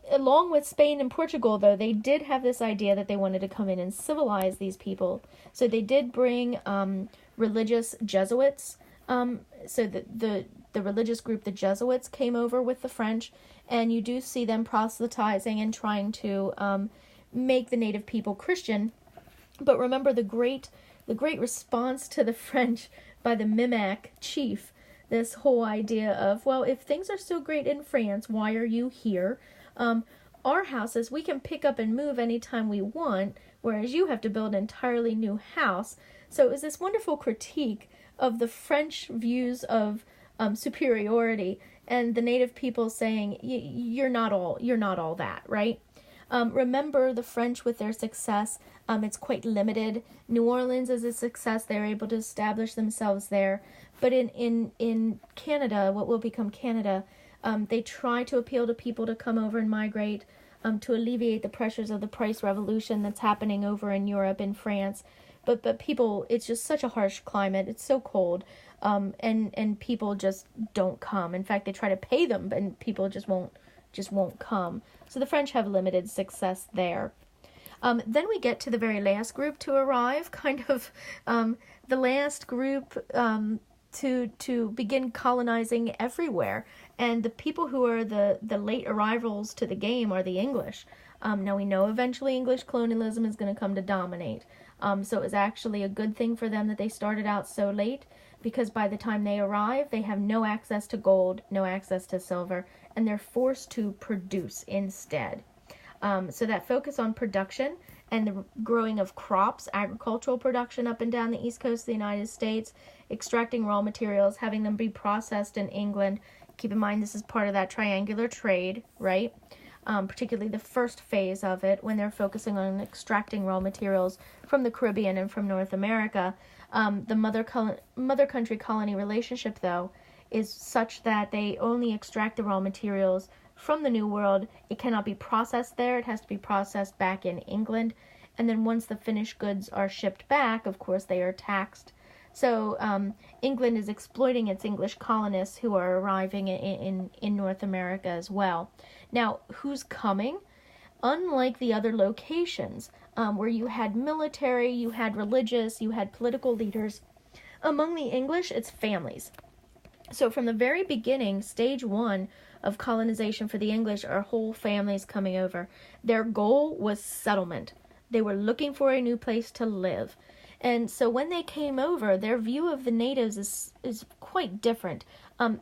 along with Spain and Portugal, though, they did have this idea that they wanted to come in and civilize these people. So they did bring religious Jesuits. So the religious group, the Jesuits, came over with the French, and you do see them proselytizing and trying to make the native people Christian. But remember the great response to the French by the Micmac chief, this whole idea of, well, if things are so great in France, why are you here? Our houses, we can pick up and move anytime we want, whereas you have to build an entirely new house. So it was this wonderful critique of the French views of superiority, and the native people saying, you're not all that, right? Remember the French with their success, it's quite limited. New Orleans is a success. They're able to establish themselves there. But in Canada, what will become Canada, they try to appeal to people to come over and migrate, to alleviate the pressures of the price revolution that's happening over in Europe and France. But people, it's just such a harsh climate. It's so cold, and people just don't come. In fact, they try to pay them, and people just won't come. So the French have limited success there. Then we get to the very last group to arrive, kind of the last group to begin colonizing everywhere. And the people who are the late arrivals to the game are the English. Now we know eventually English colonialism is going to come to dominate. So it was actually a good thing for them that they started out so late, because by the time they arrive, they have no access to gold, no access to silver, and they're forced to produce instead. So that focus on production and the growing of crops, agricultural production up and down the east coast of the United States, extracting raw materials, having them be processed in England. Keep in mind, this is part of that triangular trade, right? Particularly the first phase of it, when they're focusing on extracting raw materials from the Caribbean and from North America. The mother country colony relationship, though, is such that they only extract the raw materials from the New World. It cannot be processed there. It has to be processed back in England. And then once the finished goods are shipped back, of course, they are taxed. So England is exploiting its English colonists who are arriving in North America as well. Now, who's coming? Unlike the other locations, where you had military, you had religious, you had political leaders, among the English, it's families. So from the very beginning, stage one of colonization for the English are whole families coming over. Their goal was settlement. They were looking for a new place to live. And so when they came over, their view of the natives is quite different.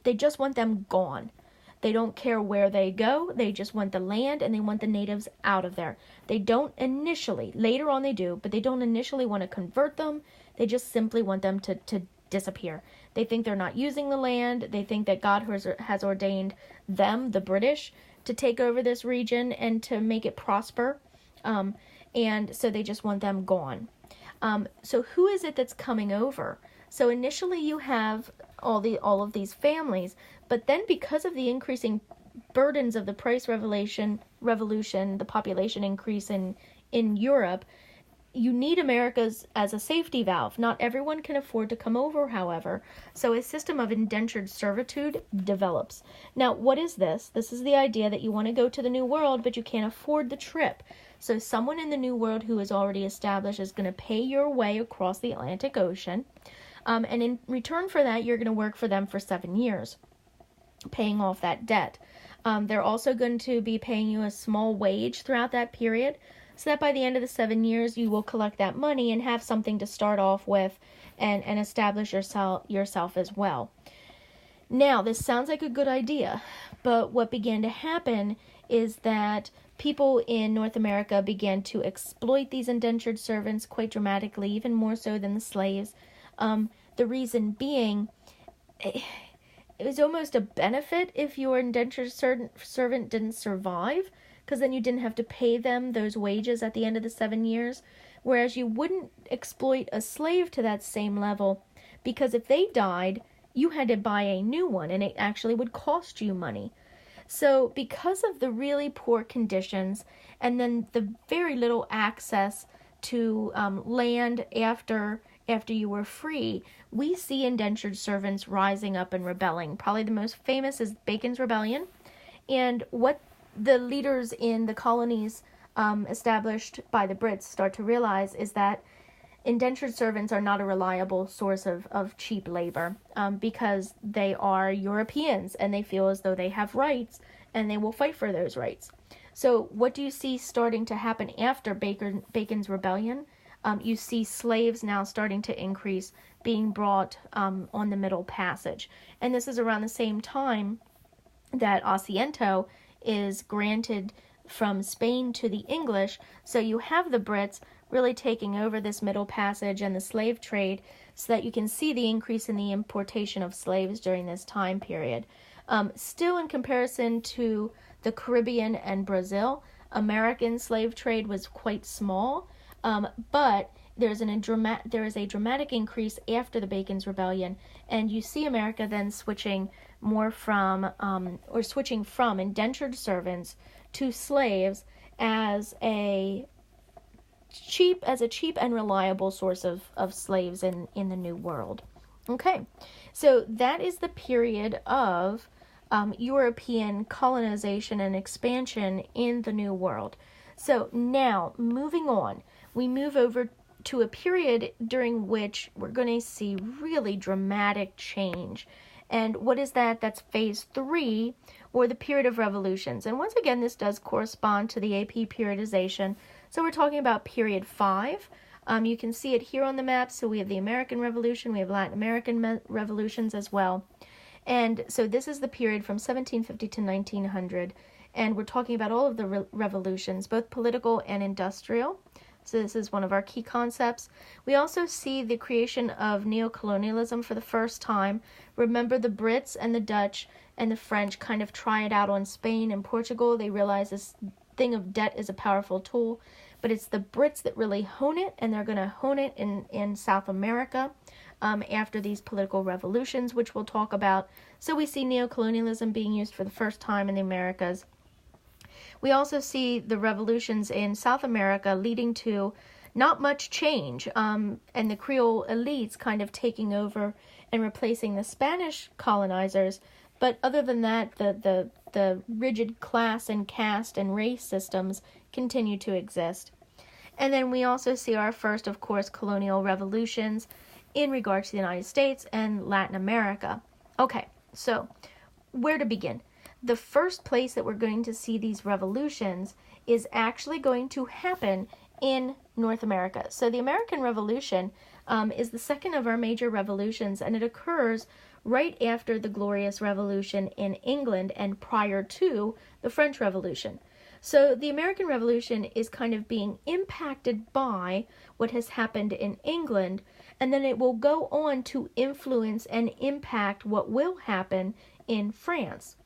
They just want them gone. They don't care where they go. They just want the land and they want the natives out of there. They don't initially, later on they do, but they don't initially want to convert them. They just simply want them to disappear. They think they're not using the land. They think that God has ordained them, the British, to take over this region and to make it prosper. And so they just want them gone. So who is it that's coming over? So initially you have all of these families, but then because of the increasing burdens of the price revolution, the population increase in Europe, you need Americas as a safety valve. Not everyone can afford to come over, however, so a system of indentured servitude develops. Now, what is this? This is the idea that you want to go to the New World, but you can't afford the trip. So someone in the New World who is already established is going to pay your way across the Atlantic Ocean, and in return for that, you're going to work for them for 7 years, paying off that debt. They're also going to be paying you a small wage throughout that period, so that by the end of the 7 years, you will collect that money and have something to start off with and establish yourself as well. Now, this sounds like a good idea, but what began to happen is that people in North America began to exploit these indentured servants quite dramatically, even more so than the slaves. The reason being, it was almost a benefit if your indentured servant didn't survive, because then you didn't have to pay them those wages at the end of the 7 years, whereas you wouldn't exploit a slave to that same level, because if they died, you had to buy a new one, and it actually would cost you money. So because of the really poor conditions, and then the very little access to land after you were free, we see indentured servants rising up and rebelling. Probably the most famous is Bacon's Rebellion, and what the leaders in the colonies established by the Brits start to realize is that indentured servants are not a reliable source of cheap labor, because they are Europeans and they feel as though they have rights and they will fight for those rights. So what do you see starting to happen after Bacon's Rebellion? You see slaves now starting to increase, being brought on the Middle Passage. And this is around the same time that Asiento is granted from Spain to the English, so you have the Brits really taking over this Middle Passage and the slave trade, so that you can see the increase in the importation of slaves during this time period. Still, in comparison to the Caribbean and Brazil, American slave trade was quite small, but there is a dramatic increase after the Bacon's Rebellion, and you see America then switching from indentured servants to slaves as a cheap and reliable source of slaves in the New World. Okay, so that is the period of European colonization and expansion in the New World. So now, moving on, we move over to a period during which we're going to see really dramatic change. And what is that? That's phase 3, or the period of revolutions. And once again, this does correspond to the AP periodization. So we're talking about period 5. You can see it here on the map. So we have the American Revolution, we have Latin American revolutions as well. And so this is the period from 1750 to 1900. And we're talking about all of the revolutions, both political and industrial. So this is one of our key concepts. We also see the creation of neocolonialism for the first time. Remember, the Brits and the Dutch and the French kind of try it out on Spain and Portugal. They realize this thing of debt is a powerful tool, but it's the Brits that really hone it, and they're going to hone it in South America after these political revolutions, which we'll talk about. So we see neocolonialism being used for the first time in the Americas. We also see the revolutions in South America leading to not much change, and the Creole elites kind of taking over and replacing the Spanish colonizers. But other than that, the rigid class and caste and race systems continue to exist. And then we also see our first, of course, colonial revolutions in regard to the United States and Latin America. Okay, so where to begin? The first place that we're going to see these revolutions is actually going to happen in North America. So the American Revolution is the second of our major revolutions, and it occurs right after the Glorious Revolution in England and prior to the French Revolution. So the American Revolution is kind of being impacted by what has happened in England, and then it will go on to influence and impact what will happen in France.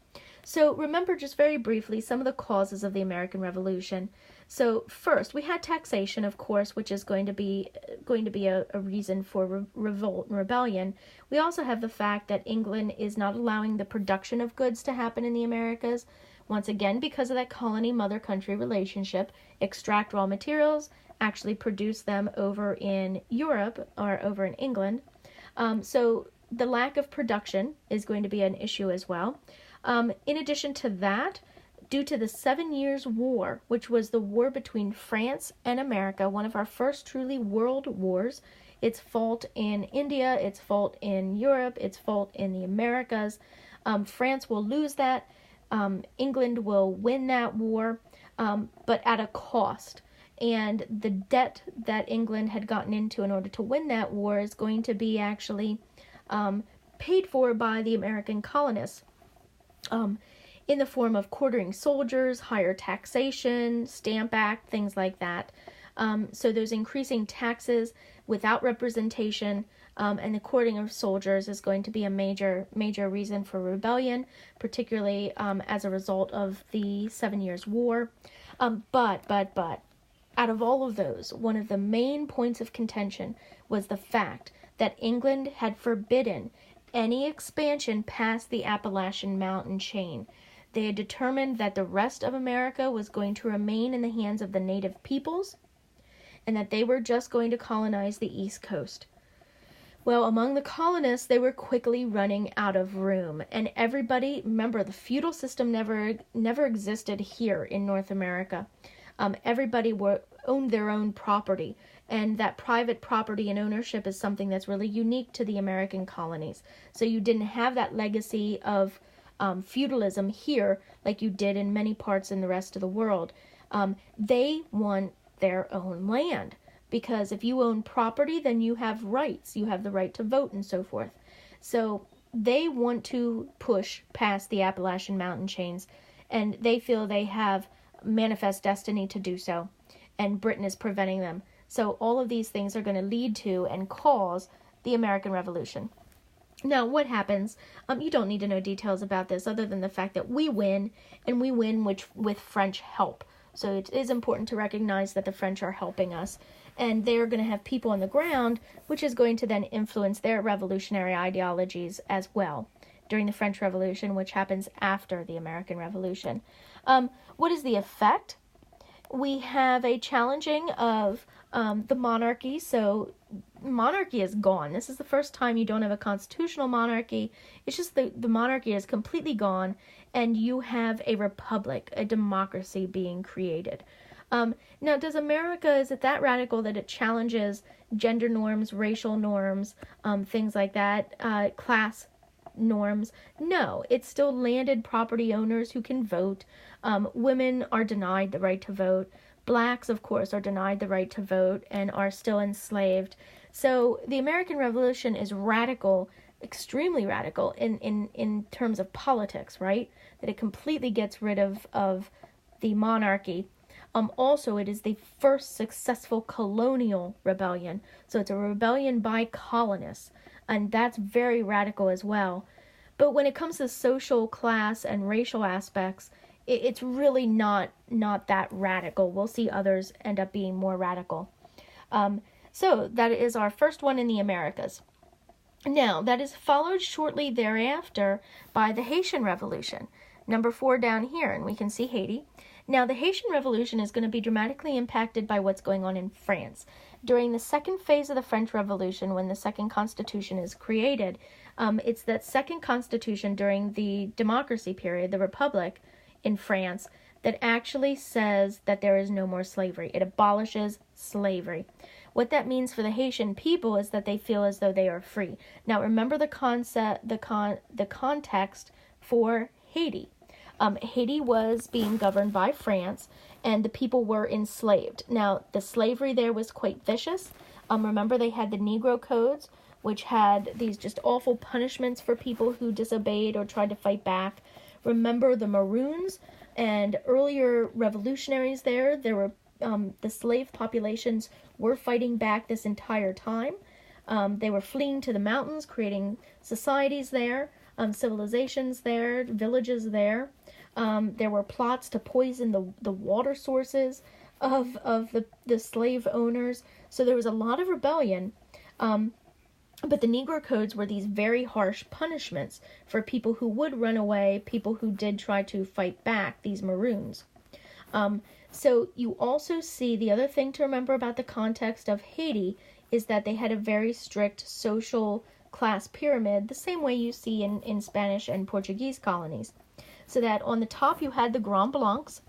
So remember just very briefly some of the causes of the American Revolution. So first, we had taxation, of course, which is going to be a reason for revolt and rebellion. We also have the fact that England is not allowing the production of goods to happen in the Americas. Once again, because of that colony-mother country relationship, extract raw materials, actually produce them over in Europe or over in England. So the lack of production is going to be an issue as well. In addition to that, due to the 7 Years' War, which was the war between France and America, one of our first truly world wars, its fault in India, its fault in Europe, its fault in the Americas. France will lose that. England will win that war, but at a cost. And the debt that England had gotten into in order to win that war is going to be actually paid for by the American colonists in the form of quartering soldiers, higher taxation, Stamp Act, things like that. So those increasing taxes without representation and the courting of soldiers is going to be a major reason for rebellion, particularly as a result of the 7 Years' War. But out of all of those, one of the main points of contention was the fact that England had forbidden any expansion past the Appalachian mountain chain. They had determined that the rest of America was going to remain in the hands of the native peoples, and that they were just going to colonize the East Coast. Well, among the colonists, they were quickly running out of room, and everybody, remember, the feudal system never existed here in North America. Everybody owned their own property, and that private property and ownership is something that's really unique to the American colonies. So you didn't have that legacy of feudalism here like you did in many parts in the rest of the world. They want their own land, because if you own property, then you have rights. You have the right to vote and so forth. So they want to push past the Appalachian mountain chains, and they feel they have manifest destiny to do so, and Britain is preventing them. So all of these things are going to lead to and cause the American Revolution. Now, what happens? You don't need to know details about this other than the fact that we win, and we win with French help. So it is important to recognize that the French are helping us, and they're going to have people on the ground, which is going to then influence their revolutionary ideologies as well during the French Revolution, which happens after the American Revolution. What is the effect? We have a challenging of the monarchy. So monarchy is gone. This is the first time you don't have a constitutional monarchy. It's just the monarchy is completely gone, and you have a republic, a democracy being created. Now, does America, is it that radical that it challenges gender norms, racial norms, things like that, class norms? No, it's still landed property owners who can vote. Women are denied the right to vote. Blacks, of course, are denied the right to vote and are still enslaved. So the American Revolution is radical, extremely radical in terms of politics, right? That it completely gets rid of the monarchy. Also, it is the first successful colonial rebellion. So it's a rebellion by colonists, and that's very radical as well. But when it comes to social, class, and racial aspects, it's really not that radical. We'll see others end up being more radical. So that is our first one in the Americas. Now, that is followed shortly thereafter by the Haitian Revolution. Number 4 down here, and we can see Haiti. Now, the Haitian Revolution is going to be dramatically impacted by what's going on in France. During the second phase of the French Revolution, when the second constitution is created, it's that second constitution during the democracy period, the Republic in France, that actually says that there is no more slavery. It abolishes slavery. What that means for the Haitian people is that they feel as though they are free. Now, remember the context for Haiti. Haiti was being governed by France, and the people were enslaved. Now, the slavery there was quite vicious. Remember, they had the Negro codes, which had these just awful punishments for people who disobeyed or tried to fight back. Remember the Maroons and earlier revolutionaries there. There were the slave populations were fighting back this entire time. They were fleeing to the mountains, creating societies there, civilizations there, villages there. There were plots to poison the water sources of the slave owners. So there was a lot of rebellion. But the Negro Codes were these very harsh punishments for people who would run away, people who did try to fight back, these Maroons. So you also see, the other thing to remember about the context of Haiti is that they had a very strict social class pyramid, the same way you see in Spanish and Portuguese colonies. So that on the top you had the Grands Blancs,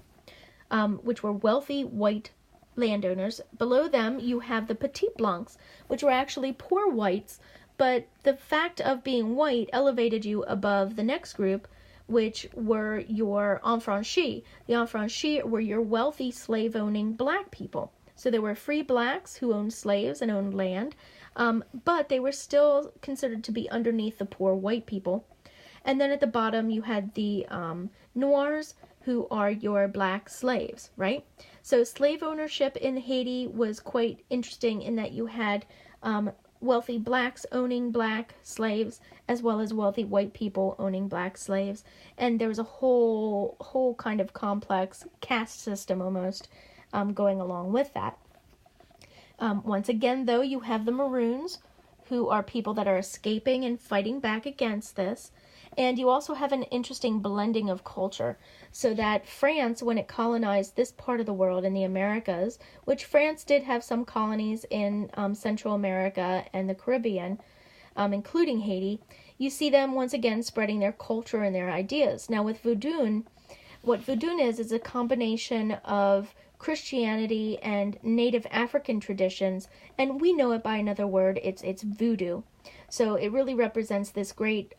which were wealthy white landowners. Below them you have the Petit Blancs, which were actually poor whites, but the fact of being white elevated you above the next group, which were your affranchis. The affranchis were your wealthy slave-owning black people. So there were free blacks who owned slaves and owned land, but they were still considered to be underneath the poor white people. And then at the bottom you had the Noirs, who are your black slaves, right? So slave ownership in Haiti was quite interesting in that you had wealthy blacks owning black slaves, as well as wealthy white people owning black slaves. And there was a whole kind of complex caste system almost going along with that. Once again, though, you have the Maroons, who are people that are escaping and fighting back against this. And you also have an interesting blending of culture, so that France, when it colonized this part of the world in the Americas, which France did have some colonies in Central America and the Caribbean, including Haiti, you see them once again spreading their culture and their ideas. Now with Vodun, what Vodun is a combination of Christianity and native African traditions, and we know it by another word, it's voodoo. So it really represents this great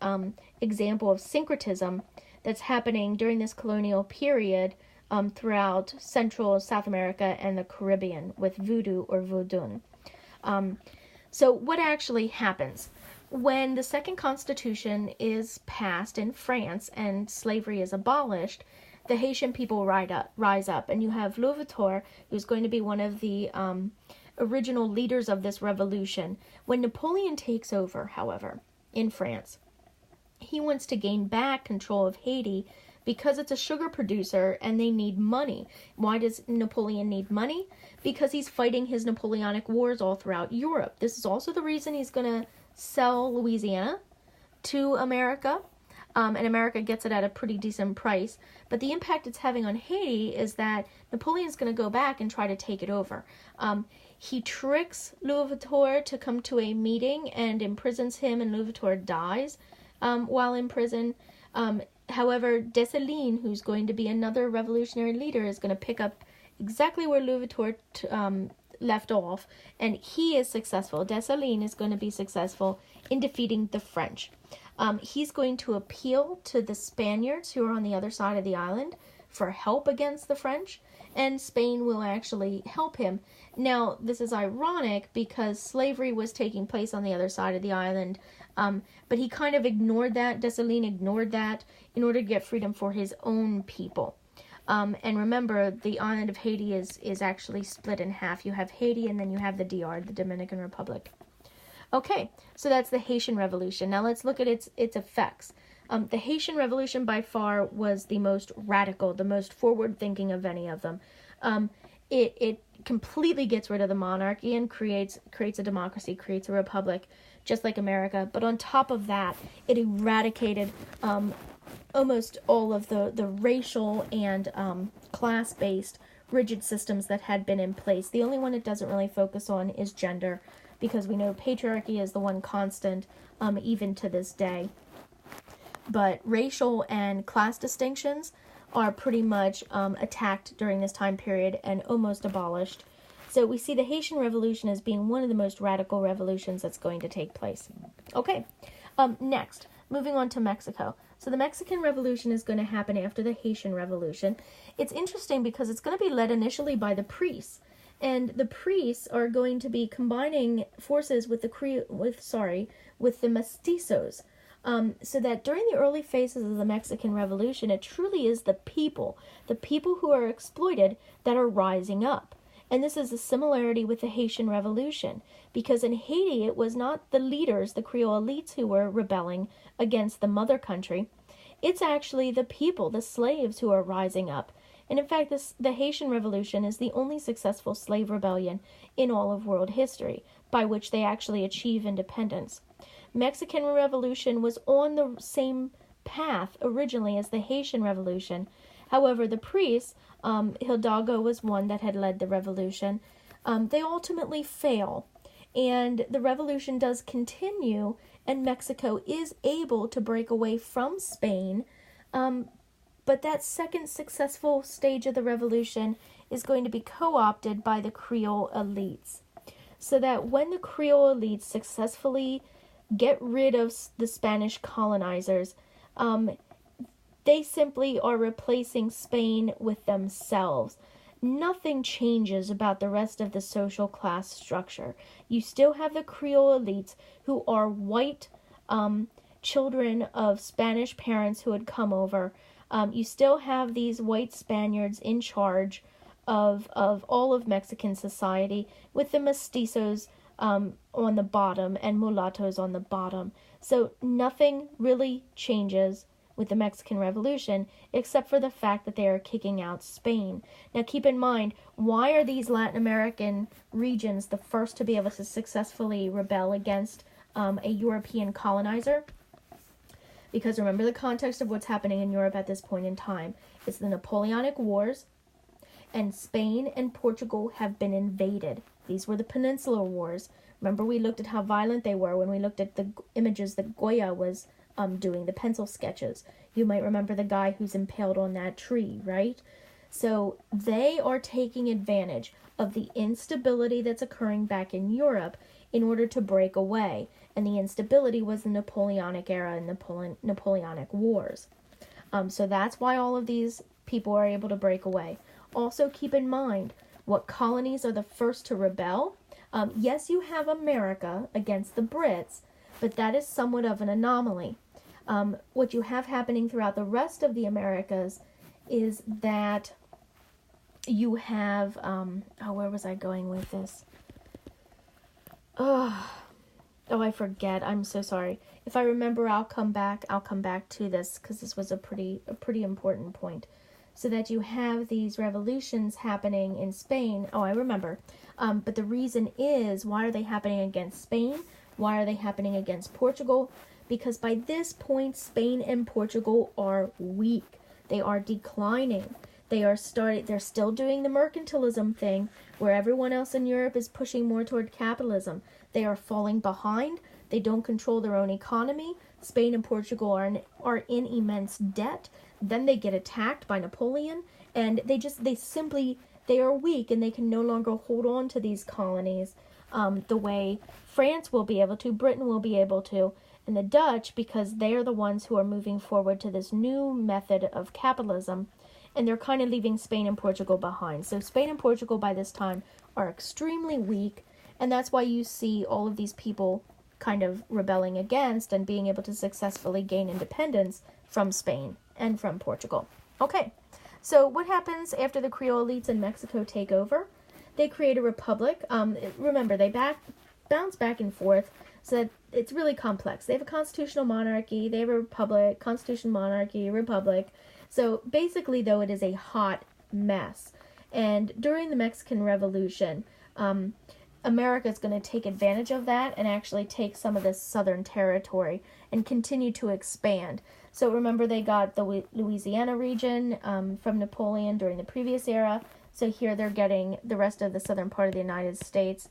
example of syncretism that's happening during this colonial period throughout Central South America and the Caribbean with voodoo or Vodun. So what actually happens? When the Second Constitution is passed in France and slavery is abolished, the Haitian people rise up, and you have Louverture, who's going to be one of the original leaders of this revolution. When Napoleon takes over, however, in France, he wants to gain back control of Haiti because it's a sugar producer and they need money. Why does Napoleon need money? Because he's fighting his Napoleonic wars all throughout Europe. This is also the reason he's going to sell Louisiana to America, and America gets it at a pretty decent price. But the impact it's having on Haiti is that Napoleon's going to go back and try to take it over. He tricks Louverture to come to a meeting and imprisons him, and Louverture dies while in prison. However, Dessalines, who's going to be another revolutionary leader, is going to pick up exactly where Louverture left off, and he is successful. Dessalines is going to be successful in defeating the French. He's going to appeal to the Spaniards who are on the other side of the island for help against the French, and Spain will actually help him. Now, this is ironic because slavery was taking place on the other side of the island, but he kind of ignored that. Dessalines ignored that in order to get freedom for his own people. And remember, the island of Haiti is actually split in half. You have Haiti and then you have the DR, the Dominican Republic. Okay, so that's the Haitian Revolution. Now let's look at its effects. The Haitian Revolution by far was the most radical, the most forward-thinking of any of them. It completely gets rid of the monarchy and creates a democracy, creates a republic, just like America. But on top of that, it eradicated almost all of the racial and class-based rigid systems that had been in place. The only one it doesn't really focus on is gender, because we know patriarchy is the one constant even to this day. But racial and class distinctions are pretty much attacked during this time period and almost abolished. So we see the Haitian Revolution as being one of the most radical revolutions that's going to take place. Okay, next, moving on to Mexico. So the Mexican Revolution is going to happen after the Haitian Revolution. It's interesting because it's going to be led initially by the priests. And the priests are going to be combining forces with the mestizos. So that during the early phases of the Mexican Revolution, it truly is the people who are exploited, that are rising up. And this is a similarity with the Haitian Revolution, because in Haiti, it was not the leaders, the Creole elites, who were rebelling against the mother country. It's actually the people, the slaves, who are rising up. And in fact, the Haitian Revolution is the only successful slave rebellion in all of world history, by which they actually achieve independence. Mexican Revolution was on the same path originally as the Haitian Revolution. However, the priests, Hidalgo was one that had led the revolution, they ultimately fail. And the revolution does continue, and Mexico is able to break away from Spain. But that second successful stage of the revolution is going to be co-opted by the Creole elites. So that when the Creole elites successfully get rid of the Spanish colonizers, they simply are replacing Spain with themselves. Nothing changes about the rest of the social class structure. You still have the Creole elites, who are white children of Spanish parents who had come over. You still have these white Spaniards in charge of all of Mexican society, with the mestizos on the bottom and mulattoes on the bottom. So nothing really changes with the Mexican Revolution, except for the fact that they are kicking out Spain. Now keep in mind, why are these Latin American regions the first to be able to successfully rebel against a European colonizer? Because remember the context of what's happening in Europe at this point in time. It's the Napoleonic Wars, and Spain and Portugal have been invaded. These were the Peninsular Wars. Remember, we looked at how violent they were when we looked at the images that Goya was doing, the pencil sketches. You might remember the guy who's impaled on that tree, right? So they are taking advantage of the instability that's occurring back in Europe in order to break away. And the instability was the Napoleonic era and Napoleonic Wars. So that's why all of these people are able to break away. Also keep in mind, what colonies are the first to rebel? Yes, you have America against the Brits, but that is somewhat of an anomaly. What you have happening throughout the rest of the Americas is that you have, where was I going with this? Oh, I forget. I'm so sorry. If I remember, I'll come back to this, because this was a pretty important point. So that you have these revolutions happening in Spain. Oh, I remember. But the reason is, why are they happening against Spain? Why are they happening against Portugal? Because by this point, Spain and Portugal are weak. They are declining. They're still doing the mercantilism thing, where everyone else in Europe is pushing more toward capitalism. They are falling behind. They don't control their own economy. Spain and Portugal are in immense debt. Then they get attacked by Napoleon, and they are weak, and they can no longer hold on to these colonies the way France will be able to, Britain will be able to, and the Dutch, because they are the ones who are moving forward to this new method of capitalism, and they're kind of leaving Spain and Portugal behind. So Spain and Portugal by this time are extremely weak, and that's why you see all of these people kind of rebelling against and being able to successfully gain independence from Spain and from Portugal. Okay, so what happens after the Creole elites in Mexico take over? They create a republic. Remember, they bounce back and forth, so that it's really complex. They have a constitutional monarchy, they have a republic, constitutional monarchy, republic. So basically, though, it is a hot mess. And during the Mexican Revolution, America is going to take advantage of that and actually take some of this southern territory and continue to expand. So remember, they got the Louisiana region from Napoleon during the previous era. So here they're getting the rest of the southern part of the United States.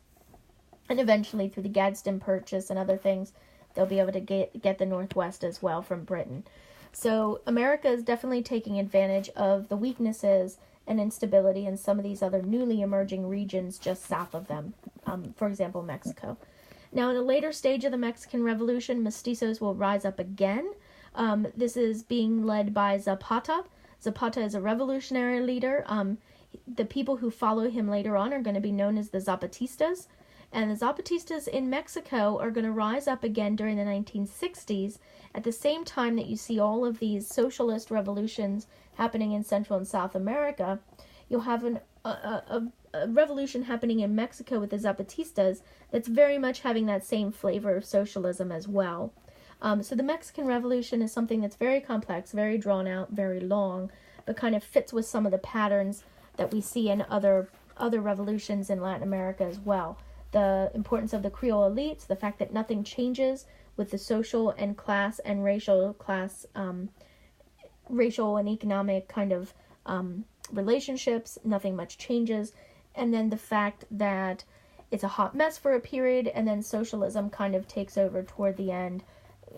And eventually, through the Gadsden Purchase and other things, they'll be able to get the Northwest as well from Britain. So America is definitely taking advantage of the weaknesses and instability in some of these other newly emerging regions just south of them. For example, Mexico. Now, in a later stage of the Mexican Revolution, mestizos will rise up again. This is being led by Zapata. Zapata is a revolutionary leader. The people who follow him later on are going to be known as the Zapatistas. And the Zapatistas in Mexico are going to rise up again during the 1960s at the same time that you see all of these socialist revolutions happening in Central and South America. You'll have a revolution happening in Mexico with the Zapatistas that's very much having that same flavor of socialism as well. So the Mexican Revolution is something that's very complex, very drawn out, very long, but kind of fits with some of the patterns that we see in other revolutions in Latin America as well. The importance of the Creole elites, the fact that nothing changes with the social and class and racial and economic kind of relationships, nothing much changes, and then the fact that it's a hot mess for a period, and then socialism kind of takes over toward the end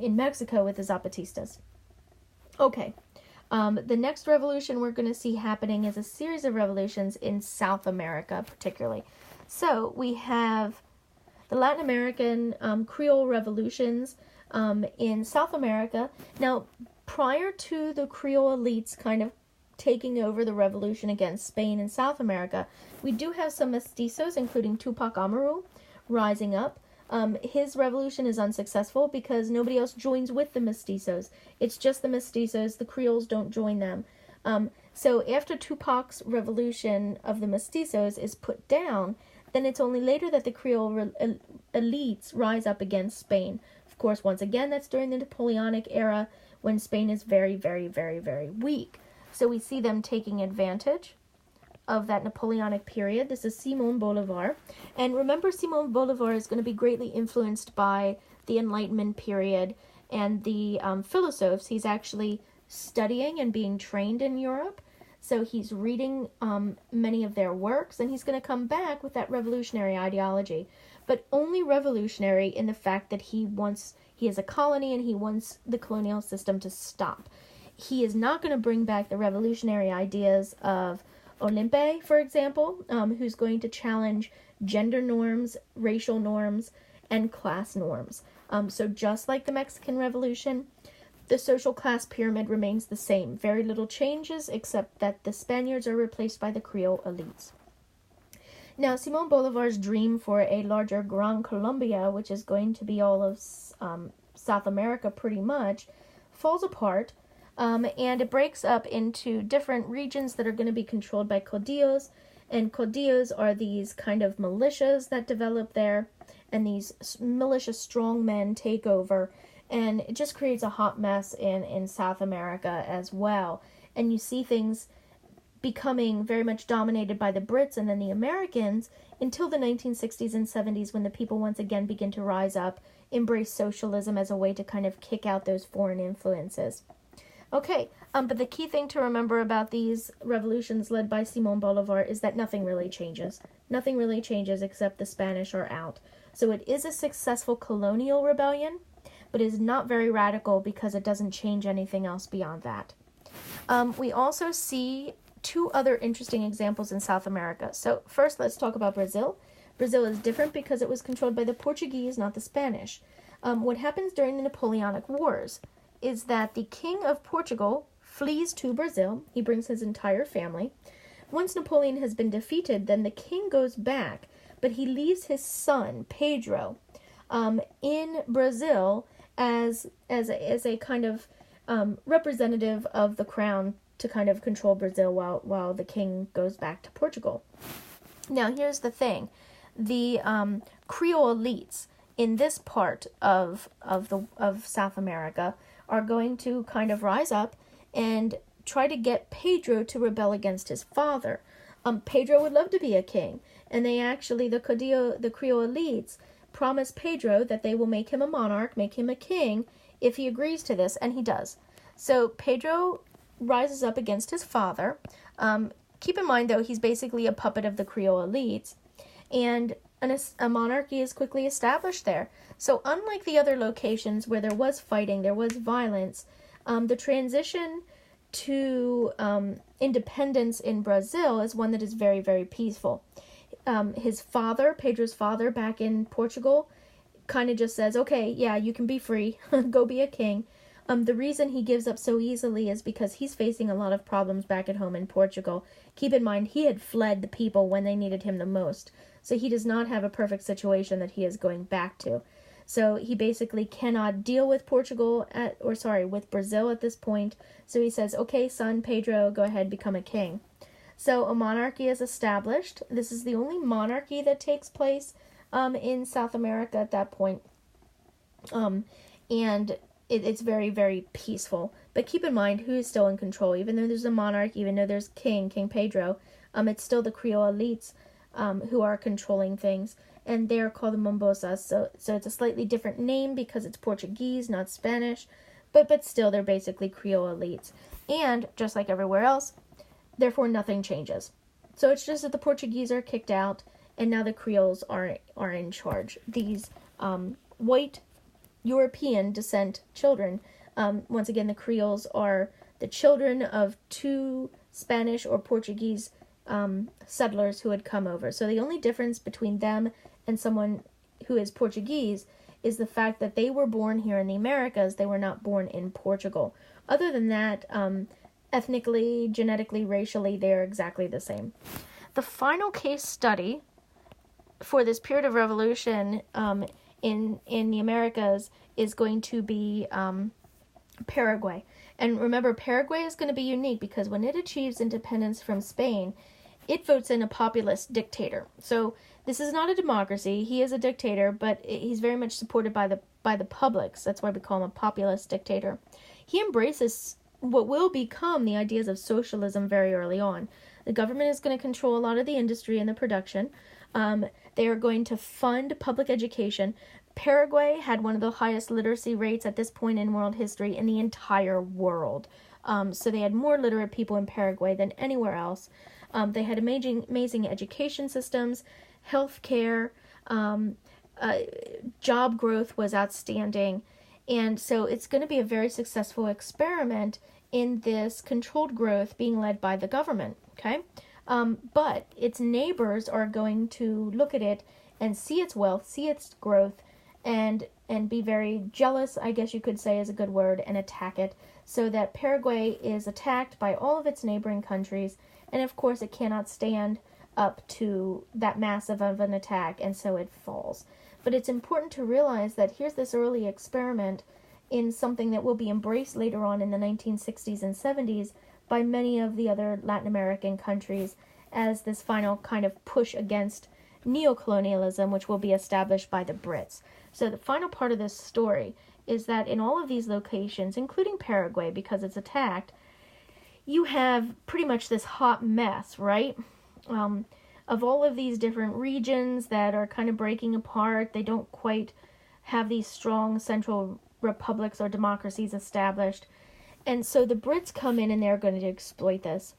in Mexico with the Zapatistas. Okay, the next revolution we're going to see happening is a series of revolutions in South America, particularly. So we have the Latin American Creole revolutions in South America. Now, prior to the Creole elites kind of taking over the revolution against Spain in South America, we do have some mestizos, including Tupac Amaru, rising up. His revolution is unsuccessful because nobody else joins with the mestizos. It's just the mestizos. The Creoles don't join them. So after Tupac's revolution of the mestizos is put down, then it's only later that the Creole elites rise up against Spain. Of course, once again, that's during the Napoleonic era when Spain is very, very, very, very weak. So we see them taking advantage of that Napoleonic period. This is Simón Bolívar. And remember, Simón Bolívar is going to be greatly influenced by the Enlightenment period and the philosophers. He's actually studying and being trained in Europe. So he's reading many of their works, and he's going to come back with that revolutionary ideology, but only revolutionary in the fact that he is a colony and he wants the colonial system to stop. He is not going to bring back the revolutionary ideas of Olympe, for example, who's going to challenge gender norms, racial norms, and class norms. So just like the Mexican Revolution, the social class pyramid remains the same. Very little changes except that the Spaniards are replaced by the Creole elites. Now, Simón Bolívar's dream for a larger Gran Colombia, which is going to be all of South America pretty much, falls apart, and it breaks up into different regions that are going to be controlled by caudillos, and caudillos are these kind of militias that develop there, and these militia strongmen take over, and it just creates a hot mess in South America as well. And you see things becoming very much dominated by the Brits and then the Americans until the 1960s and 70s, when the people once again begin to rise up, embrace socialism as a way to kind of kick out those foreign influences. Okay, but the key thing to remember about these revolutions led by Simón Bolívar is that nothing really changes. Nothing really changes except the Spanish are out. So it is a successful colonial rebellion, but is not very radical because it doesn't change anything else beyond that. We also see two other interesting examples in South America. So first, let's talk about Brazil. Brazil is different because it was controlled by the Portuguese, not the Spanish. What happens during the Napoleonic Wars is that the King of Portugal flees to Brazil. He brings his entire family. Once Napoleon has been defeated, then the king goes back, but he leaves his son, Pedro, in Brazil as a kind of representative of the crown to kind of control Brazil while the king goes back to Portugal. Now, here's the thing. The Creole elites in this part of South America are going to kind of rise up and try to get Pedro to rebel against his father. Pedro would love to be a king, and they actually, the Creole elites, promise Pedro that they will make him a monarch, make him a king, if he agrees to this, and he does. So Pedro rises up against his father. Keep in mind, though, he's basically a puppet of the Creole elites, and a monarchy is quickly established there. So unlike the other locations where there was fighting, there was violence, the transition to independence in Brazil is one that is very, very peaceful. His father, Pedro's father, back in Portugal, kind of just says, okay, yeah, you can be free, go be a king. The reason he gives up so easily is because he's facing a lot of problems back at home in Portugal. Keep in mind, he had fled the people when they needed him the most, so he does not have a perfect situation that he is going back to. So he basically cannot deal with with Brazil at this point. So he says, okay, son, Pedro, go ahead, become a king. So a monarchy is established. This is the only monarchy that takes place in South America at that point. And it's very, very peaceful. But keep in mind who is still in control. Even though there's a monarch, even though there's King Pedro, it's still the Creole elites who are controlling things. And they are called the Mombosas. So it's a slightly different name because it's Portuguese, not Spanish. But still, they're basically Creole elites. And, just like everywhere else, therefore nothing changes. So it's just that the Portuguese are kicked out, and now the Creoles are in charge. These white European descent children, once again, the Creoles are the children of two Spanish or Portuguese settlers who had come over. So the only difference between them and someone who is Portuguese is the fact that they were born here in the Americas. They were not born in Portugal. Other than that, ethnically, genetically, racially, they are exactly the same. The final case study for this period of revolution in the Americas is going to be Paraguay. And remember, Paraguay is going to be unique because when it achieves independence from Spain, it votes in a populist dictator. So this is not a democracy. He is a dictator, but he's very much supported by the publics. That's why we call him a populist dictator. He embraces what will become the ideas of socialism very early on. The government is going to control a lot of the industry and the production. They are going to fund public education. Paraguay had one of the highest literacy rates at this point in world history in the entire world. So they had more literate people in Paraguay than anywhere else. They had amazing education systems, health care, job growth was outstanding. And so it's going to be a very successful experiment in this controlled growth being led by the government, okay? But its neighbors are going to look at it and see its wealth, see its growth, and be very jealous, I guess you could say is a good word, and attack it, so that Paraguay is attacked by all of its neighboring countries, and of course it cannot stand up to that massive of an attack, and so it falls. But it's important to realize that here's this early experiment in something that will be embraced later on in the 1960s and 70s by many of the other Latin American countries as this final kind of push against neocolonialism, which will be established by the Brits. So the final part of this story is that in all of these locations, including Paraguay because it's attacked, you have pretty much this hot mess, right? Of all of these different regions that are kind of breaking apart. They don't quite have these strong central republics or democracies established. And so the Brits come in and they're going to exploit this.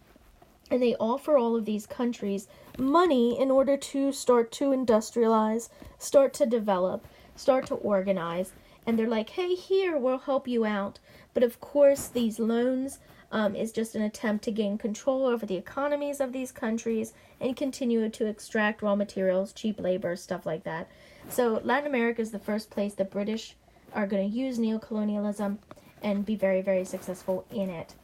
And they offer all of these countries money in order to start to industrialize, start to develop, start to organize. And they're like, hey, here, we'll help you out. But of course, these loans is just an attempt to gain control over the economies of these countries and continue to extract raw materials, cheap labor, stuff like that. So Latin America is the first place the British are going to use neocolonialism and be very, very successful in it.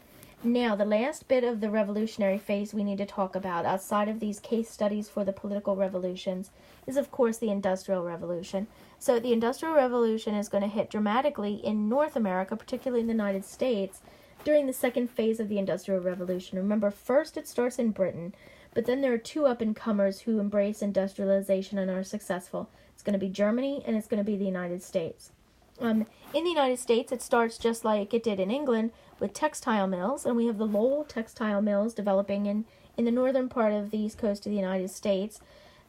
Now, the last bit of the revolutionary phase we need to talk about outside of these case studies for the political revolutions is, of course, the Industrial Revolution. So the Industrial Revolution is going to hit dramatically in North America, particularly in the United States, during the second phase of the Industrial Revolution. Remember, first it starts in Britain, but then there are two up-and-comers who embrace industrialization and are successful. It's going to be Germany, and it's going to be the United States. In the United States, it starts just like it did in England with textile mills, and we have the Lowell textile mills developing in the northern part of the east coast of the United States.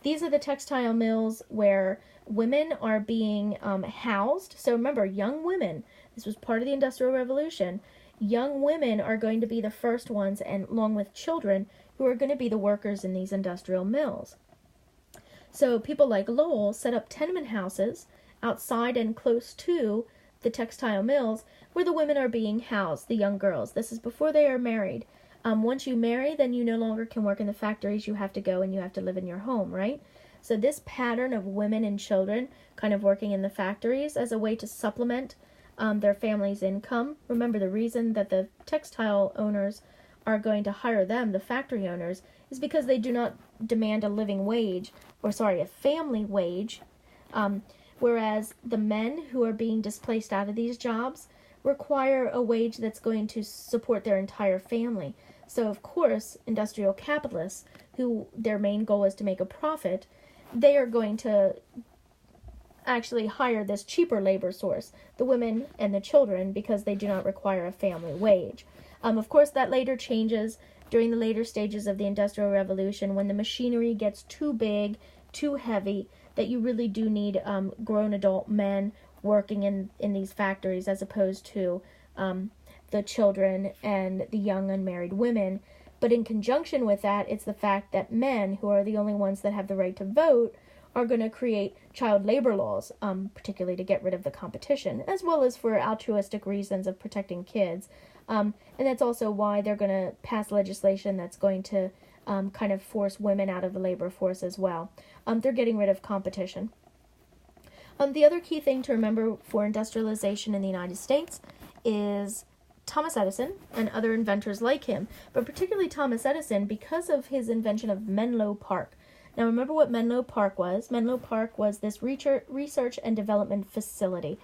These are the textile mills where women are being housed. So remember, young women, this was part of the Industrial Revolution. Young women are going to be the first ones, and along with children, who are going to be the workers in these industrial mills. So people like Lowell set up tenement houses outside and close to the textile mills where the women are being housed, the young girls. This is before they are married. Once you marry, then you no longer can work in the factories. You have to go and you have to live in your home, right? So this pattern of women and children kind of working in the factories as a way to supplement their family's income. Remember, the reason that the textile owners are going to hire them, the factory owners, is because they do not demand a living wage, a family wage, whereas the men who are being displaced out of these jobs require a wage that's going to support their entire family. So, of course, industrial capitalists, who their main goal is to make a profit, they are going to actually hire this cheaper labor source, the women and the children, because they do not require a family wage. Of course, that later changes during the later stages of the Industrial Revolution, when the machinery gets too big, too heavy, that you really do need grown adult men working in these factories, as opposed to the children and the young unmarried women. But in conjunction with that, it's the fact that men, who are the only ones that have the right to vote, are going to create child labor laws, particularly to get rid of the competition, as well as for altruistic reasons of protecting kids. And that's also why they're going to pass legislation that's going to kind of force women out of the labor force as well. They're getting rid of competition. The other key thing to remember for industrialization in the United States is Thomas Edison and other inventors like him, but particularly Thomas Edison because of his invention of Menlo Park. Now, remember what Menlo Park was. Menlo Park was this research and development facility.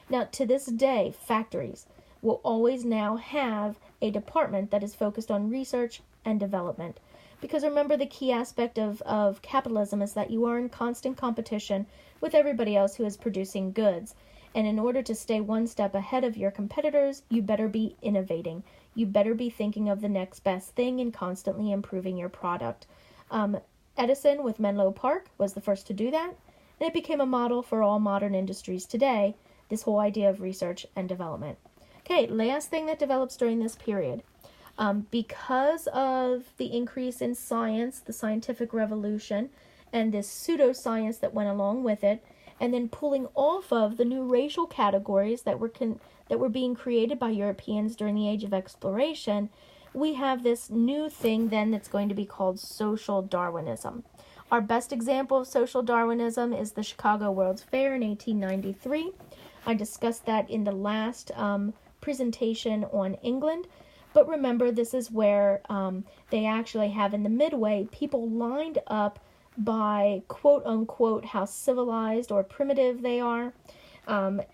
Now, to this day, factories will always now have a department that is focused on research and development. Because remember, the key aspect of capitalism is that you are in constant competition with everybody else who is producing goods. And in order to stay one step ahead of your competitors, you better be innovating. You better be thinking of the next best thing and constantly improving your product. Edison with Menlo Park was the first to do that, and it became a model for all modern industries today, this whole idea of research and development. Okay, last thing that develops during this period. Because of the increase in science, the scientific revolution, and this pseudoscience that went along with it, and then pulling off of the new racial categories that were being created by Europeans during the Age of Exploration, we have this new thing then that's going to be called social Darwinism. Our best example of social Darwinism is the Chicago World's Fair in 1893. I discussed that in the last presentation on England. But remember, this is where they actually have in the Midway people lined up by quote-unquote how civilized or primitive they are.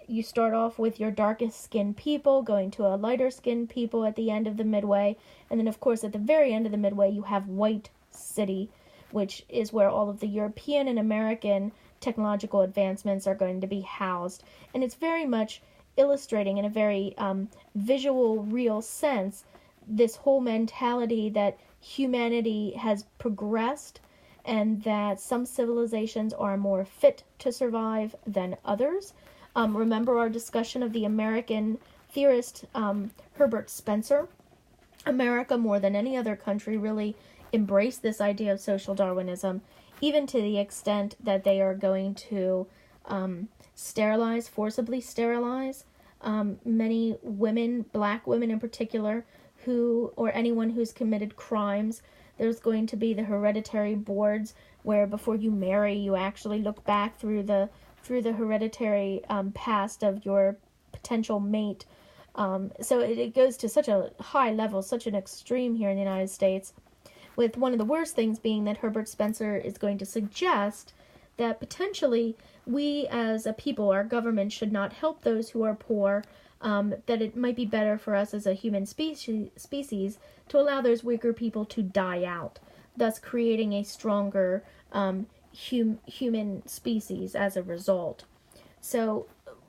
You start off with your darkest skinned people going to a lighter skinned people at the end of the Midway. And then, of course, at the very end of the Midway, you have White City, which is where all of the European and American technological advancements are going to be housed. And it's very much illustrating in a very visual, real sense this whole mentality that humanity has progressed and that some civilizations are more fit to survive than others. Remember our discussion of the American theorist Herbert Spencer. America, more than any other country, really embraced this idea of social Darwinism, even to the extent that they are going to forcibly sterilize many women, black women in particular, or anyone who's committed crimes. There's going to be the hereditary boards where before you marry, you actually look back through the hereditary past of your potential mate. So it goes to such a high level, such an extreme here in the United States, with one of the worst things being that Herbert Spencer is going to suggest that potentially we as a people, our government, should not help those who are poor, that it might be better for us as a human species to allow those weaker people to die out, thus creating a stronger human species as a result. So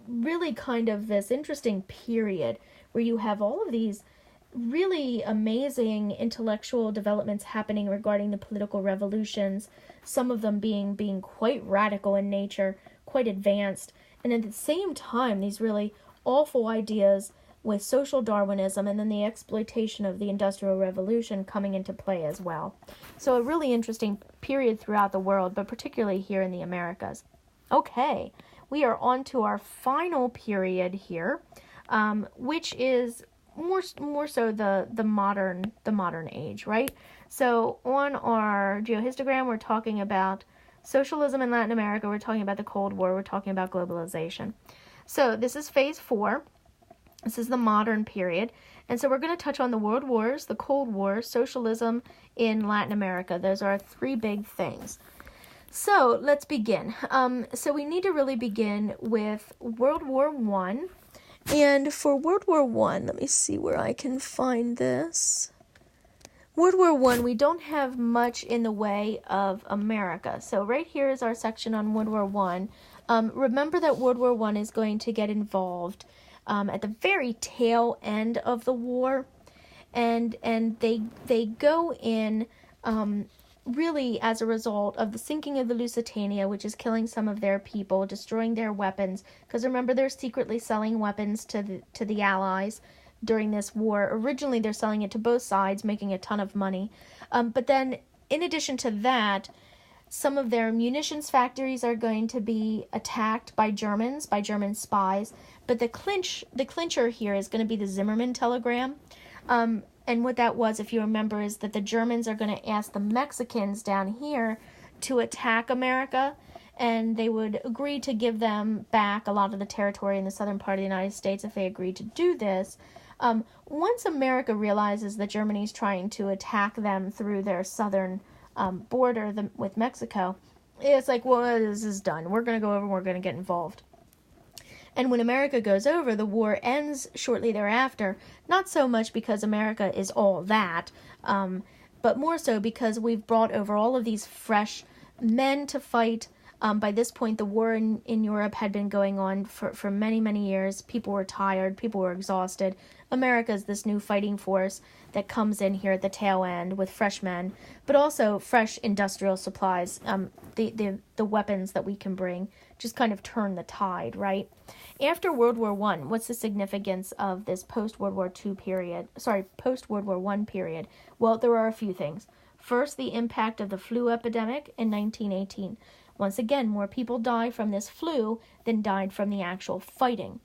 really kind of this interesting period where you have all of these really amazing intellectual developments happening regarding the political revolutions, some of them being quite radical in nature, quite advanced, and at the same time these really awful ideas with social Darwinism and then the exploitation of the Industrial Revolution coming into play as well. So a really interesting period throughout the world, but particularly here in the Americas. Okay, we are on to our final period here, which is more so the modern age, right? So on our geohistogram, we're talking about socialism in Latin America, we're talking about the Cold War, we're talking about globalization. So this is phase 4. This is the modern period. And so we're going to touch on the World Wars, the Cold War, socialism in Latin America. Those are 3 big things. So let's begin. So we need to really begin with World War One. And for World War One, let me see where I can find this. World War One, we don't have much in the way of America. So right here is our section on World War One. Remember that World War One is going to get involved at the very tail end of the war, and they go in really as a result of the sinking of the Lusitania, which is killing some of their people, destroying their weapons. Because remember, they're secretly selling weapons to the Allies during this war. Originally, they're selling it to both sides, making a ton of money. But then, in addition to that, some of their munitions factories are going to be attacked by German spies. But the clincher here is going to be the Zimmermann telegram. And what that was, if you remember, is that the Germans are going to ask the Mexicans down here to attack America, and they would agree to give them back a lot of the territory in the southern part of the United States if they agreed to do this. Once America realizes that Germany's trying to attack them through their southern border with Mexico, it's like, well, this is done. We're going to go over and we're going to get involved. And when America goes over, the war ends shortly thereafter, not so much because America is all that, but more so because we've brought over all of these fresh men to fight. By this point, the war in Europe had been going on for many, many years. People were tired. People were exhausted. America is this new fighting force that comes in here at the tail end with fresh men, but also fresh industrial supplies. The weapons that we can bring just kind of turn the tide, right? After World War I, what's the significance of this post-World War I period? Well, there are a few things. First, the impact of the flu epidemic in 1918. Once again, more people died from this flu than died from the actual fighting.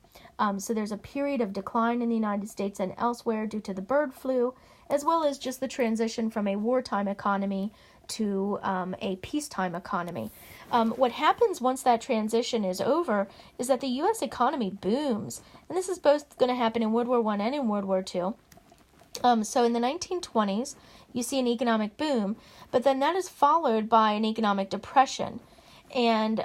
So there's a period of decline in the United States and elsewhere due to the bird flu, as well as just the transition from a wartime economy to a peacetime economy. What happens once that transition is over is that the U.S. economy booms. And this is both going to happen in World War I and in World War II. So in the 1920s, you see an economic boom, but then that is followed by an economic depression. And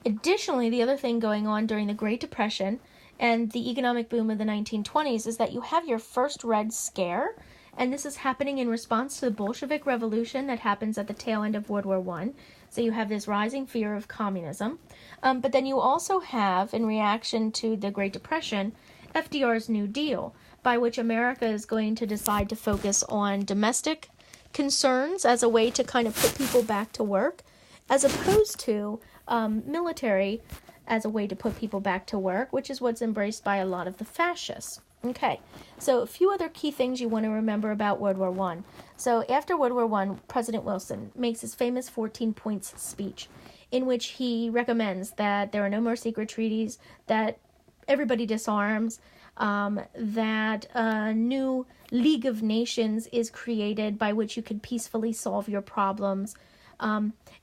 additionally, the other thing going on during the Great Depression and the economic boom of the 1920s is that you have your first Red Scare, and this is happening in response to the Bolshevik Revolution that happens at the tail end of World War I. So you have this rising fear of communism. But then you also have, in reaction to the Great Depression, FDR's New Deal, by which America is going to decide to focus on domestic concerns as a way to kind of put people back to work, as opposed to military as a way to put people back to work, which is what's embraced by a lot of the fascists. Okay, so a few other key things you want to remember about World War I. So after World War I, President Wilson makes his famous 14 points speech in which he recommends that there are no more secret treaties, that everybody disarms, that a new League of Nations is created by which you could peacefully solve your problems,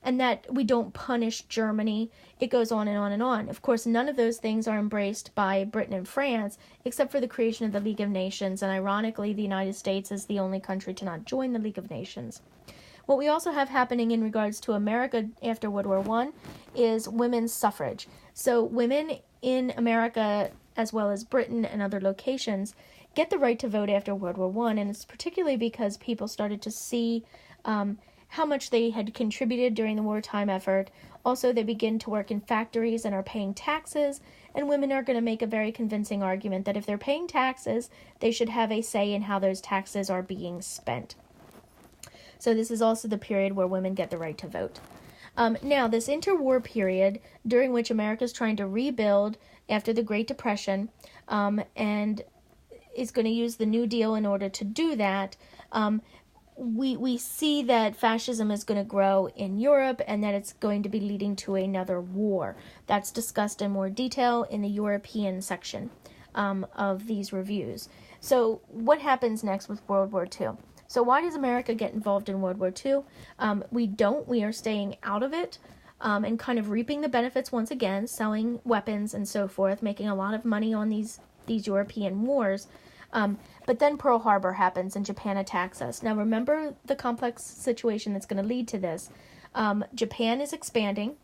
and that we don't punish Germany. It goes on and on and on. Of course, none of those things are embraced by Britain and France, except for the creation of the League of Nations, and ironically, the United States is the only country to not join the League of Nations. What we also have happening in regards to America after World War I is women's suffrage. So women in America, as well as Britain and other locations, get the right to vote after World War I, and it's particularly because people started to see how much they had contributed during the wartime effort. Also, they begin to work in factories and are paying taxes, and women are going to make a very convincing argument that if they're paying taxes, they should have a say in how those taxes are being spent. So this is also the period where women get the right to vote. Now, this interwar period, during which America is trying to rebuild after the Great Depression, and is going to use the New Deal in order to do that, we see that fascism is going to grow in Europe and that it's going to be leading to another war. That's discussed in more detail in the European section of these reviews. So what happens next with World War II? So why does America get involved in World War II? We don't. We are staying out of it and kind of reaping the benefits once again, selling weapons and so forth, making a lot of money on these these European wars. But then Pearl Harbor happens and Japan attacks us. Now remember the complex situation that's going to lead to this. Japan is expanding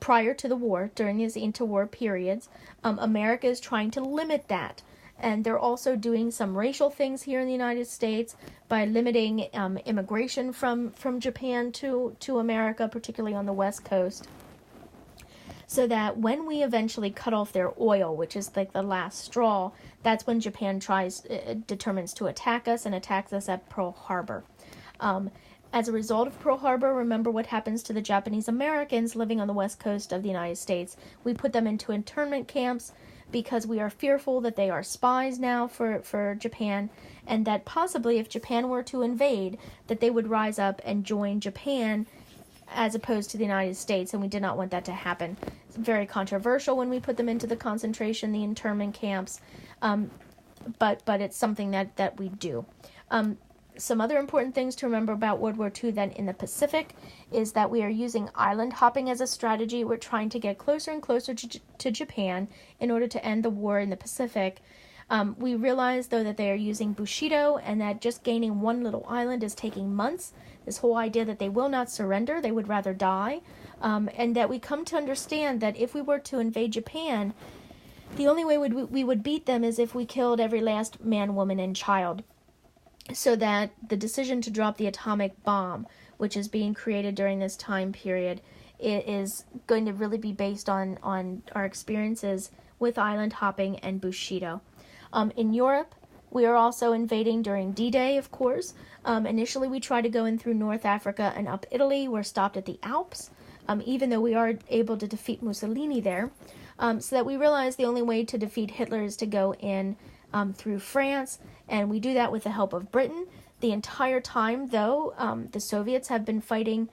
prior to the war, during these interwar periods. America is trying to limit that. And they're also doing some racial things here in the United States by limiting immigration from Japan to America, particularly on the West Coast. So that when we eventually cut off their oil, which is like the last straw, that's when Japan determines to attack us and attacks us at Pearl Harbor. As a result of Pearl Harbor, remember what happens to the Japanese Americans living on the west coast of the United States. We put them into internment camps because we are fearful that they are spies now for Japan, and that possibly if Japan were to invade, that they would rise up and join Japan as opposed to the United States, and we did not want that to happen. It's very controversial when we put them into the internment camps, but it's something that we do. Some other important things to remember about World War II then in the Pacific is that we are using island hopping as a strategy. We're trying to get closer and closer to Japan in order to end the war in the Pacific. We realize, though, that they are using Bushido and that just gaining one little island is taking months. This whole idea that they will not surrender, they would rather die. And that we come to understand that if we were to invade Japan, the only way we would beat them is if we killed every last man, woman, and child. So that the decision to drop the atomic bomb, which is being created during this time period, it is going to really be based on our experiences with island hopping and Bushido. In Europe, we are also invading during D-Day, of course. Initially, we tried to go in through North Africa and up Italy. We're stopped at the Alps, even though we are able to defeat Mussolini there. So that we realized the only way to defeat Hitler is to go in through France, and we do that with the help of Britain. The entire time, though, the Soviets have been fighting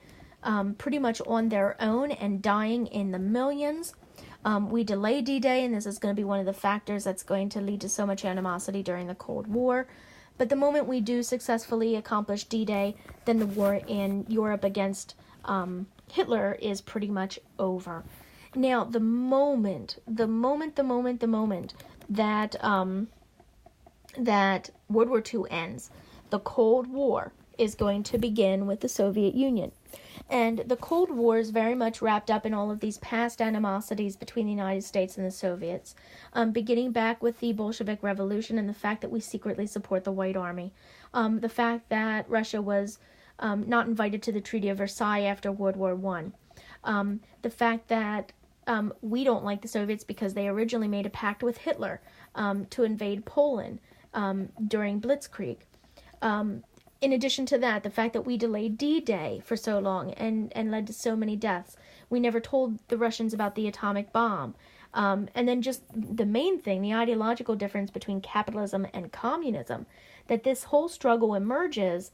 pretty much on their own and dying in the millions. We delay D-Day, and this is going to be one of the factors that's going to lead to so much animosity during the Cold War. But the moment we do successfully accomplish D-Day, then the war in Europe against Hitler is pretty much over. Now, the moment that World War II ends, the Cold War is going to begin with the Soviet Union. And the Cold War is very much wrapped up in all of these past animosities between the United States and the Soviets, beginning back with the Bolshevik Revolution and the fact that we secretly support the White Army, the fact that Russia was not invited to the Treaty of Versailles after World War I, the fact that we don't like the Soviets because they originally made a pact with Hitler to invade Poland during Blitzkrieg. In addition to that, the fact that we delayed D-Day for so long and led to so many deaths. We never told the Russians about the atomic bomb. And then just the main thing, the ideological difference between capitalism and communism, that this whole struggle emerges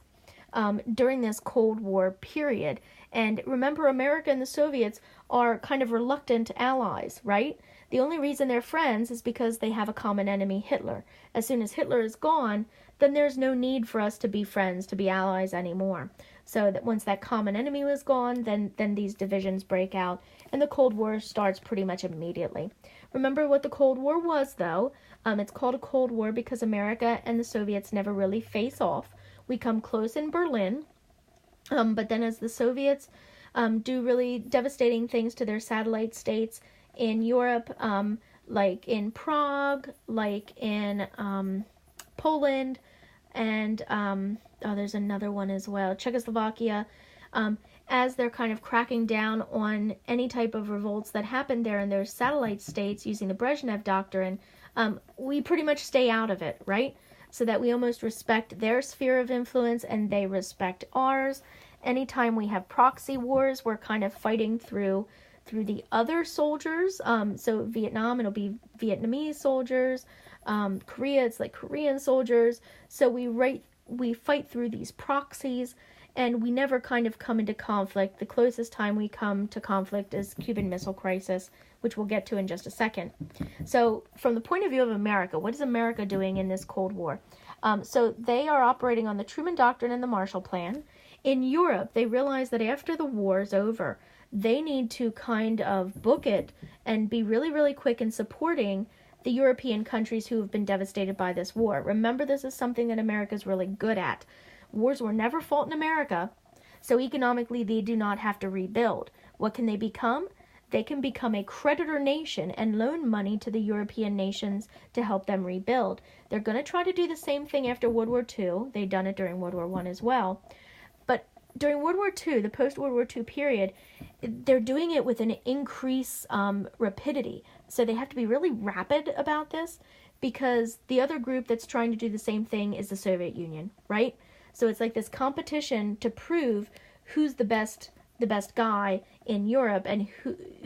during this Cold War period. And remember, America and the Soviets are kind of reluctant allies, right? The only reason they're friends is because they have a common enemy, Hitler. As soon as Hitler is gone, then there's no need for us to be friends, to be allies anymore. So that once that common enemy was gone, then these divisions break out, and the Cold War starts pretty much immediately. Remember what the Cold War was, though. It's called a Cold War because America and the Soviets never really face off. We come close in Berlin, but then as the Soviets do really devastating things to their satellite states in Europe, like in Prague, like in Poland, and there's another one as well, Czechoslovakia, as they're kind of cracking down on any type of revolts that happen there in their satellite states using the Brezhnev Doctrine, we pretty much stay out of it, right? So that we almost respect their sphere of influence and they respect ours. Anytime we have proxy wars, we're kind of fighting through the other soldiers. So Vietnam, it'll be Vietnamese soldiers. Korea, it's like Korean soldiers. So we fight through these proxies, and we never kind of come into conflict. The closest time we come to conflict is Cuban Missile Crisis, which we'll get to in just a second. So from the point of view of America, what is America doing in this Cold War? So they are operating on the Truman Doctrine and the Marshall Plan. In Europe, they realize that after the war is over, they need to kind of book it and be really, really quick in supporting the European countries who have been devastated by this war. Remember, this is something that America is really good at. Wars were never fought in America, so economically they do not have to rebuild. What can they become? They can become a creditor nation and loan money to the European nations to help them rebuild. They're going to try to do the same thing after World War II. They've done it during World War I as well. But during World War II, the post-World War II period, they're doing it with an increased rapidity. So they have to be really rapid about this, because the other group that's trying to do the same thing is the Soviet Union, right? So it's like this competition to prove who's the best guy in Europe and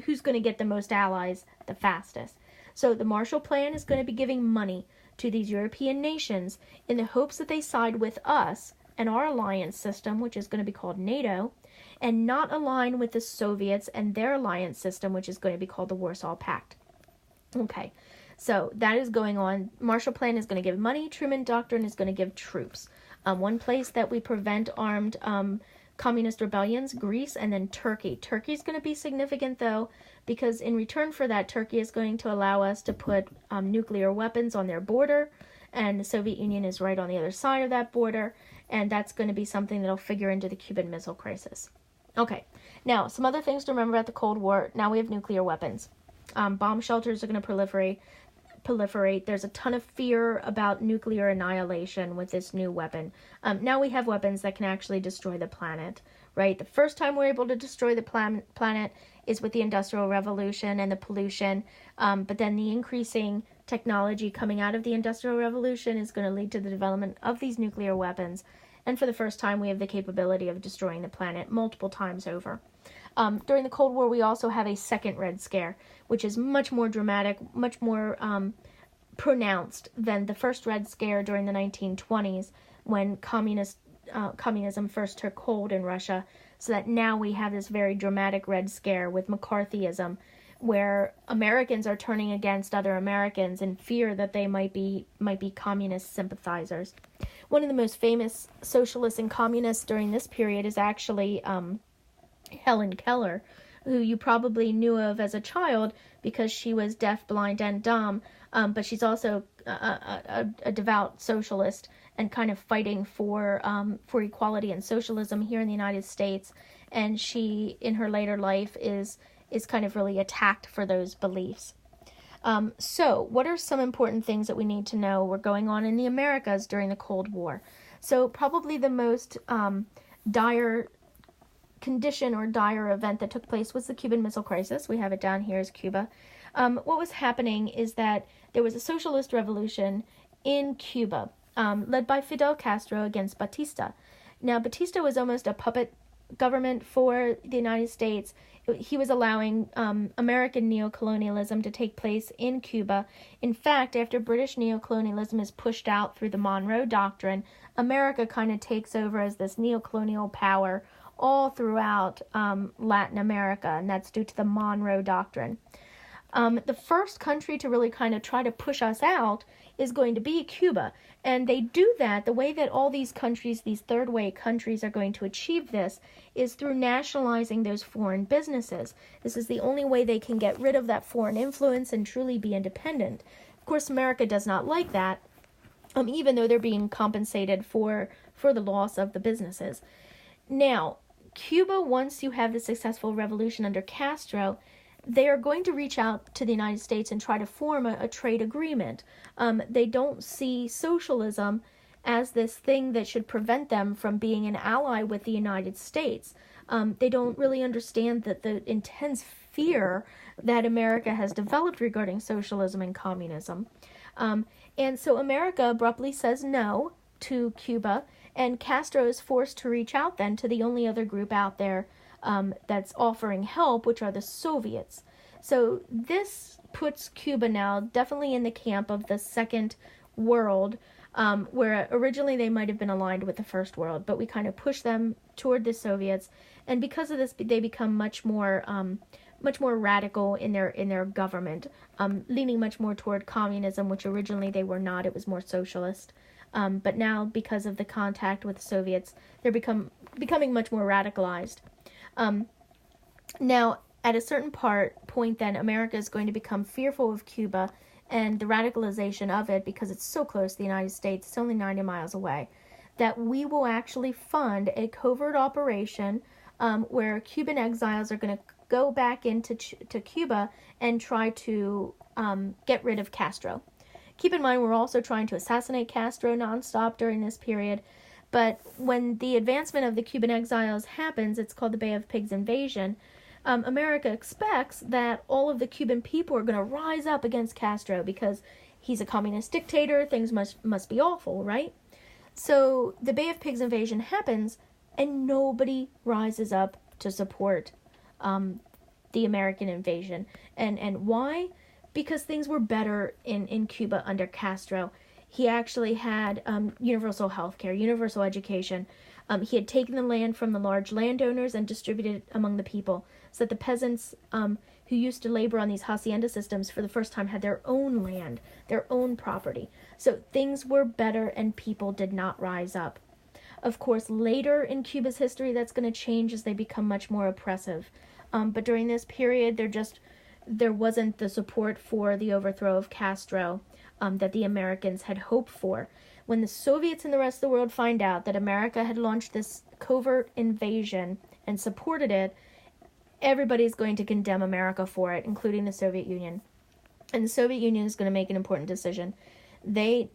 who's going to get the most allies the fastest. So the Marshall Plan is going to be giving money to these European nations in the hopes that they side with us and our alliance system, which is going to be called NATO, and not align with the Soviets and their alliance system, which is going to be called the Warsaw Pact. Okay, so that is going on. Marshall Plan is going to give money. Truman Doctrine is going to give troops. One place that we prevent armed communist rebellions, Greece, and then Turkey. Turkey is going to be significant, though, because in return for that, Turkey is going to allow us to put nuclear weapons on their border, and the Soviet Union is right on the other side of that border, and that's going to be something that'll figure into the Cuban Missile Crisis. Okay, now, some other things to remember about the Cold War. Now we have nuclear weapons. Bomb shelters are going to proliferate. There's a ton of fear about nuclear annihilation with this new weapon. Now we have weapons that can actually destroy the planet, right? The first time we're able to destroy the planet is with the Industrial Revolution and the pollution, but then the increasing technology coming out of the Industrial Revolution is going to lead to the development of these nuclear weapons, and for the first time we have the capability of destroying the planet multiple times over. During the Cold War, we also have a second Red Scare, which is much more dramatic, much more pronounced than the first Red Scare during the 1920s, when communism first took hold in Russia, so that now we have this very dramatic Red Scare with McCarthyism, where Americans are turning against other Americans in fear that they might be communist sympathizers. One of the most famous socialists and communists during this period is actually Helen Keller, who you probably knew of as a child because she was deaf, blind, and dumb, but she's also a devout socialist and kind of fighting for equality and socialism here in the United States. And she, in her later life, is kind of really attacked for those beliefs. So what are some important things that we need to know were going on in the Americas during the Cold War? So probably the most dire condition or dire event that took place was the Cuban Missile Crisis. We have it down here as Cuba. What was happening is that there was a socialist revolution in Cuba, led by Fidel Castro against Batista. Now, Batista was almost a puppet government for the United States. He was allowing American neocolonialism to take place in Cuba. In fact, after British neocolonialism is pushed out through the Monroe Doctrine, America kind of takes over as this neocolonial power all throughout Latin America, and that's due to the Monroe Doctrine. The first country to really kind of try to push us out is going to be Cuba, and they do that. The way that all these countries, these third way countries, are going to achieve this is through nationalizing those foreign businesses. This is the only way they can get rid of that foreign influence and truly be independent. Of course, America does not like that, even though they're being compensated for the loss of the businesses. Now, Cuba, once you have the successful revolution under Castro, they are going to reach out to the United States and try to form a trade agreement. They don't see socialism as this thing that should prevent them from being an ally with the United States. They don't really understand that the intense fear that America has developed regarding socialism and communism. And so America abruptly says no to Cuba, and Castro is forced to reach out then to the only other group out there that's offering help, which are the Soviets. So this puts Cuba now definitely in the camp of the Second World, where originally they might have been aligned with the First World, but we kind of push them toward the Soviets, and because of this, they become much more radical in their government, leaning much more toward communism, which originally they were not. It was more socialist. But now, because of the contact with the Soviets, they're becoming much more radicalized. Now, at a certain point then, America is going to become fearful of Cuba and the radicalization of it, because it's so close to the United States, it's only 90 miles away, that we will actually fund a covert operation where Cuban exiles are going to go back into to Cuba and try to get rid of Castro. Keep in mind, we're also trying to assassinate Castro nonstop during this period. But when the advancement of the Cuban exiles happens, it's called the Bay of Pigs invasion, America expects that all of the Cuban people are going to rise up against Castro because he's a communist dictator, things must be awful, right? So the Bay of Pigs invasion happens, and nobody rises up to support the American invasion. And why? Because things were better in Cuba under Castro. He actually had universal health care, universal education. He had taken the land from the large landowners and distributed it among the people, so that the peasants who used to labor on these hacienda systems for the first time had their own land, their own property. So things were better and people did not rise up. Of course, later in Cuba's history, that's going to change as they become much more oppressive. But during this period, there wasn't the support for the overthrow of Castro that the Americans had hoped for. When the Soviets and the rest of the world find out that America had launched this covert invasion and supported it, everybody's going to condemn America for it, including the Soviet Union. And the Soviet Union is going to make an important decision. They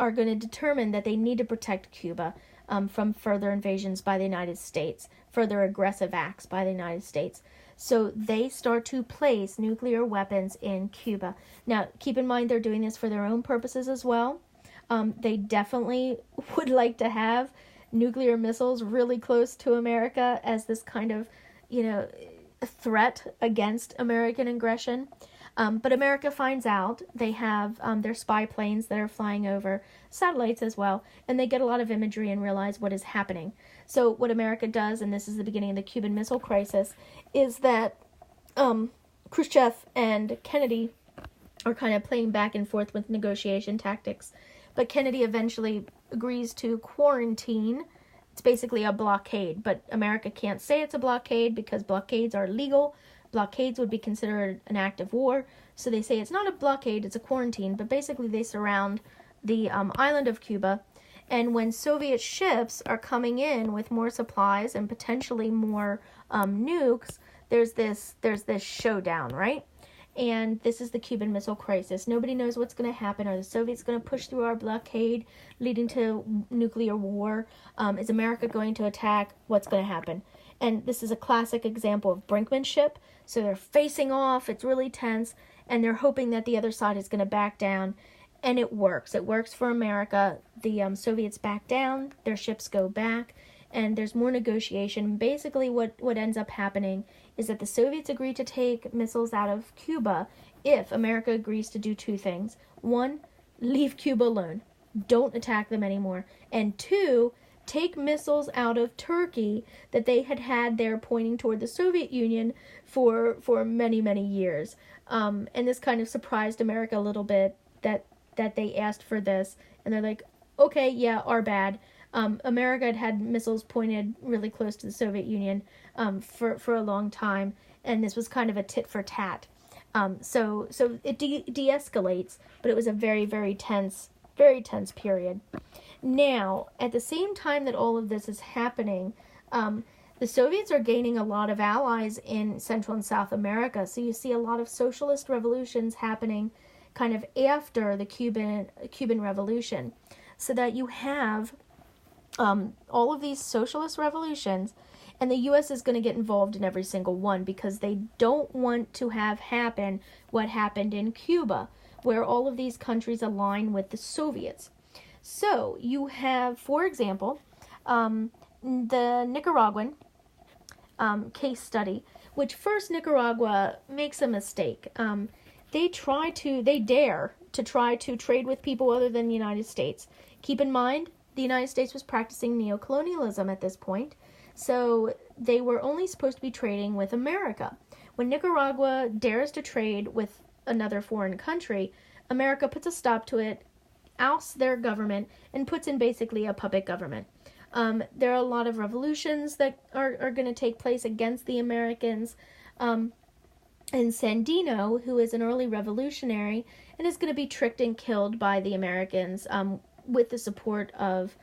are going to determine that they need to protect Cuba from further invasions by the United States, further aggressive acts by the United States. So they start to place nuclear weapons in Cuba. Now, keep in mind they're doing this for their own purposes as well. They definitely would like to have nuclear missiles really close to America as this kind of, threat against American aggression. But America finds out. They have their spy planes that are flying over, satellites as well, and they get a lot of imagery and realize what is happening. So what America does, and this is the beginning of the Cuban Missile Crisis, is that Khrushchev and Kennedy are kind of playing back and forth with negotiation tactics. But Kennedy eventually agrees to quarantine. It's basically a blockade, but America can't say it's a blockade because blockades are legal. Blockades would be considered an act of war, so they say it's not a blockade, it's a quarantine, but basically they surround the island of Cuba, and when Soviet ships are coming in with more supplies and potentially more nukes, there's this showdown, right? And this is the Cuban Missile Crisis. Nobody knows what's going to happen. Are the Soviets going to push through our blockade, leading to nuclear war? Is America going to attack? What's going to happen? And this is a classic example of brinkmanship. So they're facing off, it's really tense, and they're hoping that the other side is going to back down. And it works. It works for America. The Soviets back down, their ships go back, and there's more negotiation. Basically what ends up happening is that the Soviets agree to take missiles out of Cuba if America agrees to do two things. One, leave Cuba alone. Don't attack them anymore. And two, take missiles out of Turkey that they had there pointing toward the Soviet Union for many, many years. And this kind of surprised America a little bit that they asked for this. And they're like, okay, yeah, our bad. America had missiles pointed really close to the Soviet Union for a long time, and this was kind of a tit for tat. So it de-escalates, but it was a very, very tense period. Now, at the same time that all of this is happening, the Soviets are gaining a lot of allies in Central and South America. So you see a lot of socialist revolutions happening kind of after the Cuban Revolution. So that you have all of these socialist revolutions, and the U.S. is going to get involved in every single one because they don't want to have happen what happened in Cuba, where all of these countries align with the Soviets. So you have, for example, the Nicaraguan case study, which first Nicaragua makes a mistake. They dare to try to trade with people other than the United States. Keep in mind, the United States was practicing neocolonialism at this point, so they were only supposed to be trading with America. When Nicaragua dares to trade with another foreign country, America puts a stop to it, ousts their government, and puts in basically a puppet government. There are a lot of revolutions that are going to take place against the Americans, and Sandino, who is an early revolutionary and is going to be tricked and killed by the Americans with the support of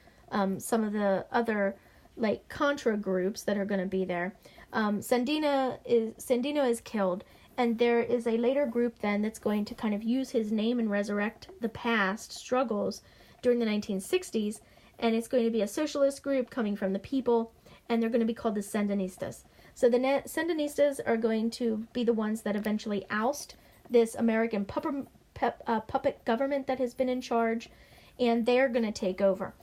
some of the other like Contra groups that are going to be there. Sandino is killed, and there is a later group then that's going to kind of use his name and resurrect the past struggles during the 1960s, and it's going to be a socialist group coming from the people, and they're going to be called the Sandinistas. So the Sandinistas are going to be the ones that eventually oust this American puppet government that has been in charge, and they're going to take over.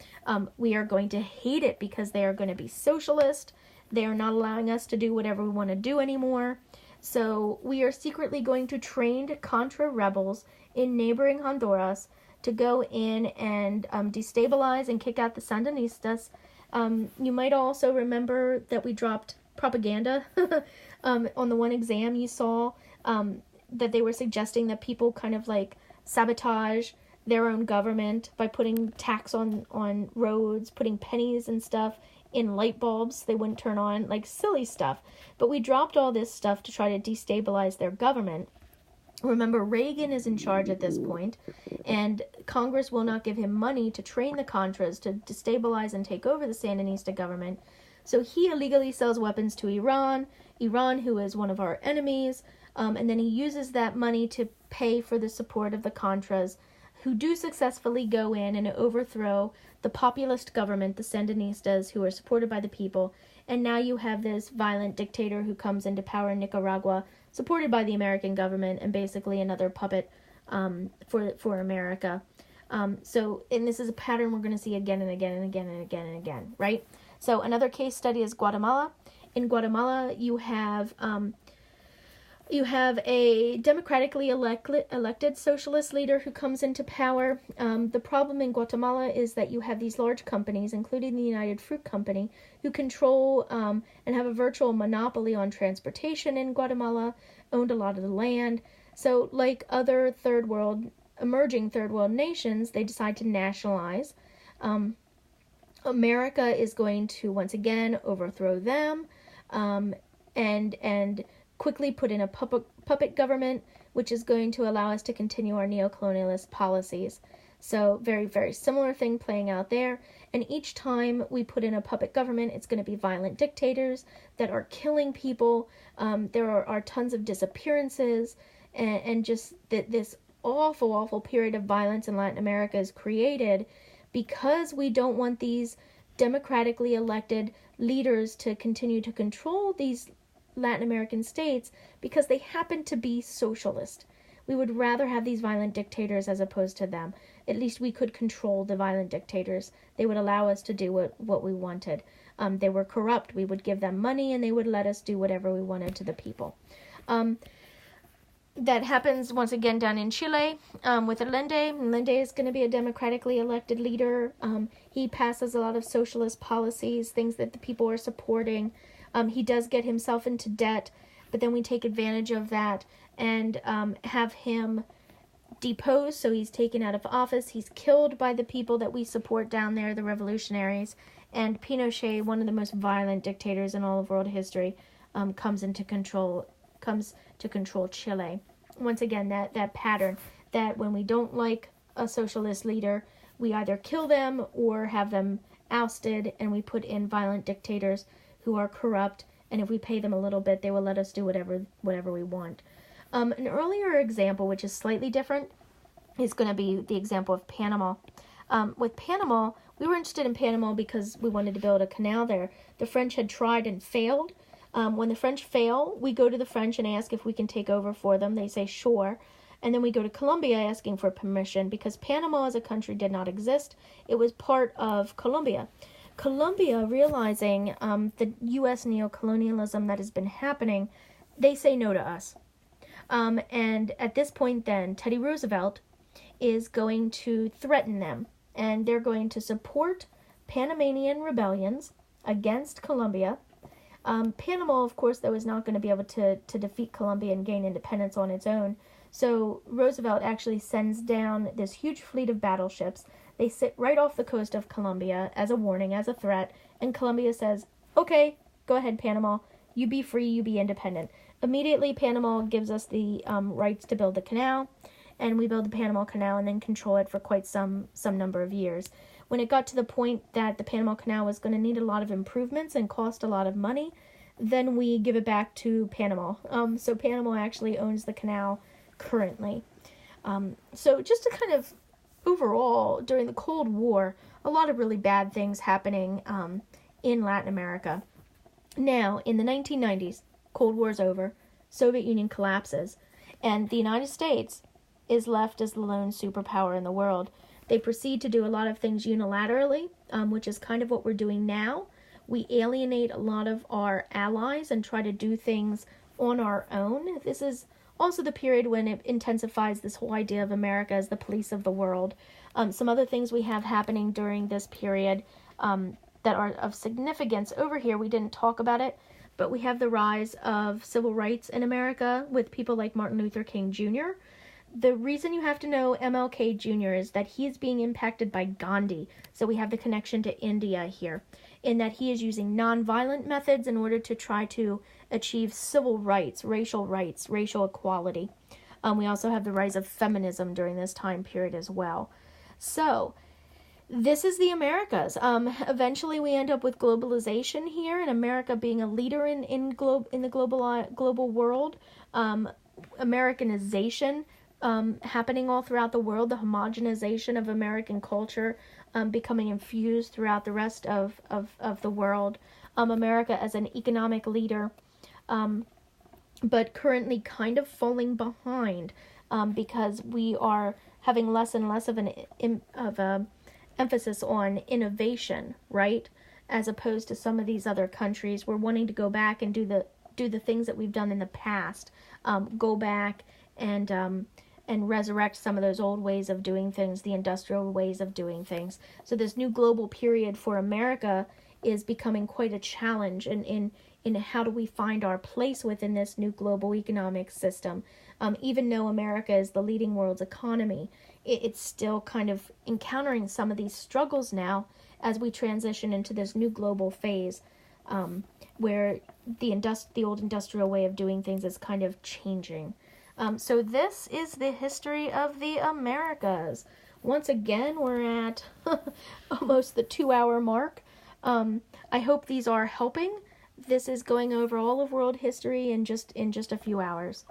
We are going to hate it because they are going to be socialist. They are not allowing us to do whatever we want to do anymore. So we are secretly going to train Contra rebels in neighboring Honduras to go in and destabilize and kick out the Sandinistas. You might also remember that we dropped propaganda on the one exam you saw, that they were suggesting that people kind of like sabotage their own government by putting tax on roads, putting pennies and stuff in light bulbs they wouldn't turn on, like silly stuff. But we dropped all this stuff to try to destabilize their government. Remember, Reagan is in charge at this point, and Congress will not give him money to train the Contras to destabilize and take over the Sandinista government. So he illegally sells weapons to Iran, who is one of our enemies, and then he uses that money to pay for the support of the Contras, who do successfully go in and overthrow the populist government, the Sandinistas, who are supported by the people. And now you have this violent dictator who comes into power in Nicaragua, supported by the American government, and basically another puppet for America. And this is a pattern we're going to see again and again and again and again and again, right? So another case study is Guatemala. In Guatemala, you have a democratically elected socialist leader who comes into power. The problem in Guatemala is that you have these large companies, including the United Fruit Company, who control and have a virtual monopoly on transportation in Guatemala, owned a lot of the land. So like other emerging third world nations, they decide to nationalize. America is going to once again overthrow them and quickly put in a puppet government, which is going to allow us to continue our neocolonialist policies. So very, very similar thing playing out there. And each time we put in a puppet government, it's going to be violent dictators that are killing people. There are tons of disappearances, and just this awful, awful period of violence in Latin America is created because we don't want these democratically elected leaders to continue to control these Latin American states because they happen to be socialist. We would rather have these violent dictators as opposed to them. At least we could control the violent dictators. They would allow us to do what we wanted. They were corrupt. We would give them money and they would let us do whatever we wanted to the people. That happens once again down in Chile with Allende. Allende is going to be a democratically elected leader. He passes a lot of socialist policies, things that the people are supporting. He does get himself into debt, but then we take advantage of that and have him deposed, so he's taken out of office. He's killed by the people that we support down there, the revolutionaries. And Pinochet, one of the most violent dictators in all of world history, comes to control Chile. Once again, that pattern that when we don't like a socialist leader, we either kill them or have them ousted, and we put in violent dictators who are corrupt, and if we pay them a little bit, they will let us do whatever we want. An earlier example, which is slightly different, is going to be the example of Panama. With Panama, we were interested in Panama because we wanted to build a canal there. The French had tried and failed. When the French fail, we go to the French and ask if we can take over for them. They say sure. And then we go to Colombia asking for permission because Panama as a country did not exist. It was part of Colombia. Colombia, realizing the U.S. neocolonialism that has been happening, they say no to us. And at this point then, Teddy Roosevelt is going to threaten them. And they're going to support Panamanian rebellions against Colombia. Panama, of course, though, is not going to be able to defeat Colombia and gain independence on its own. So Roosevelt actually sends down this huge fleet of battleships. They sit right off the coast of Colombia as a warning, as a threat, and Colombia says, okay, go ahead, Panama, You be free, you be independent. Immediately, Panama gives us the rights to build the canal, and we build the Panama Canal and then control it for quite some number of years. When it got to the point that the Panama Canal was going to need a lot of improvements and cost a lot of money, then we give it back to Panama. So Panama actually owns the canal currently. So just to kind of overall, during the Cold War, a lot of really bad things happening in Latin America. Now, in the 1990s, Cold War's over, Soviet Union collapses, and the United States is left as the lone superpower in the world. They proceed to do a lot of things unilaterally, which is kind of what we're doing now. We alienate a lot of our allies and try to do things on our own. This is also the period when it intensifies this whole idea of America as the police of the world. Some other things we have happening during this period that are of significance over here, we didn't talk about it, but we have the rise of civil rights in America with people like Martin Luther King Jr. The reason you have to know MLK Jr. is that he is being impacted by Gandhi, so we have the connection to India here, in that he is using nonviolent methods in order to try to achieve civil rights, racial equality. We also have the rise of feminism during this time period as well. So, this is the Americas. Eventually we end up with globalization here, and America being a leader in the global world. Americanization happening all throughout the world, the homogenization of American culture becoming infused throughout the rest of the world. America as an economic leader, but currently kind of falling behind because we are having less and less of an emphasis on innovation, right? As opposed to some of these other countries, we're wanting to go back and do the things that we've done in the past. Go back and resurrect some of those old ways of doing things, the industrial ways of doing things. So this new global period for America is becoming quite a challenge in how do we find our place within this new global economic system. Even though America is the leading world's economy, it's still kind of encountering some of these struggles now as we transition into this new global phase where the old industrial way of doing things is kind of changing. So this is the history of the Americas. Once again, we're at almost the 2-hour mark. I hope these are helping. This is going over all of world history in just a few hours.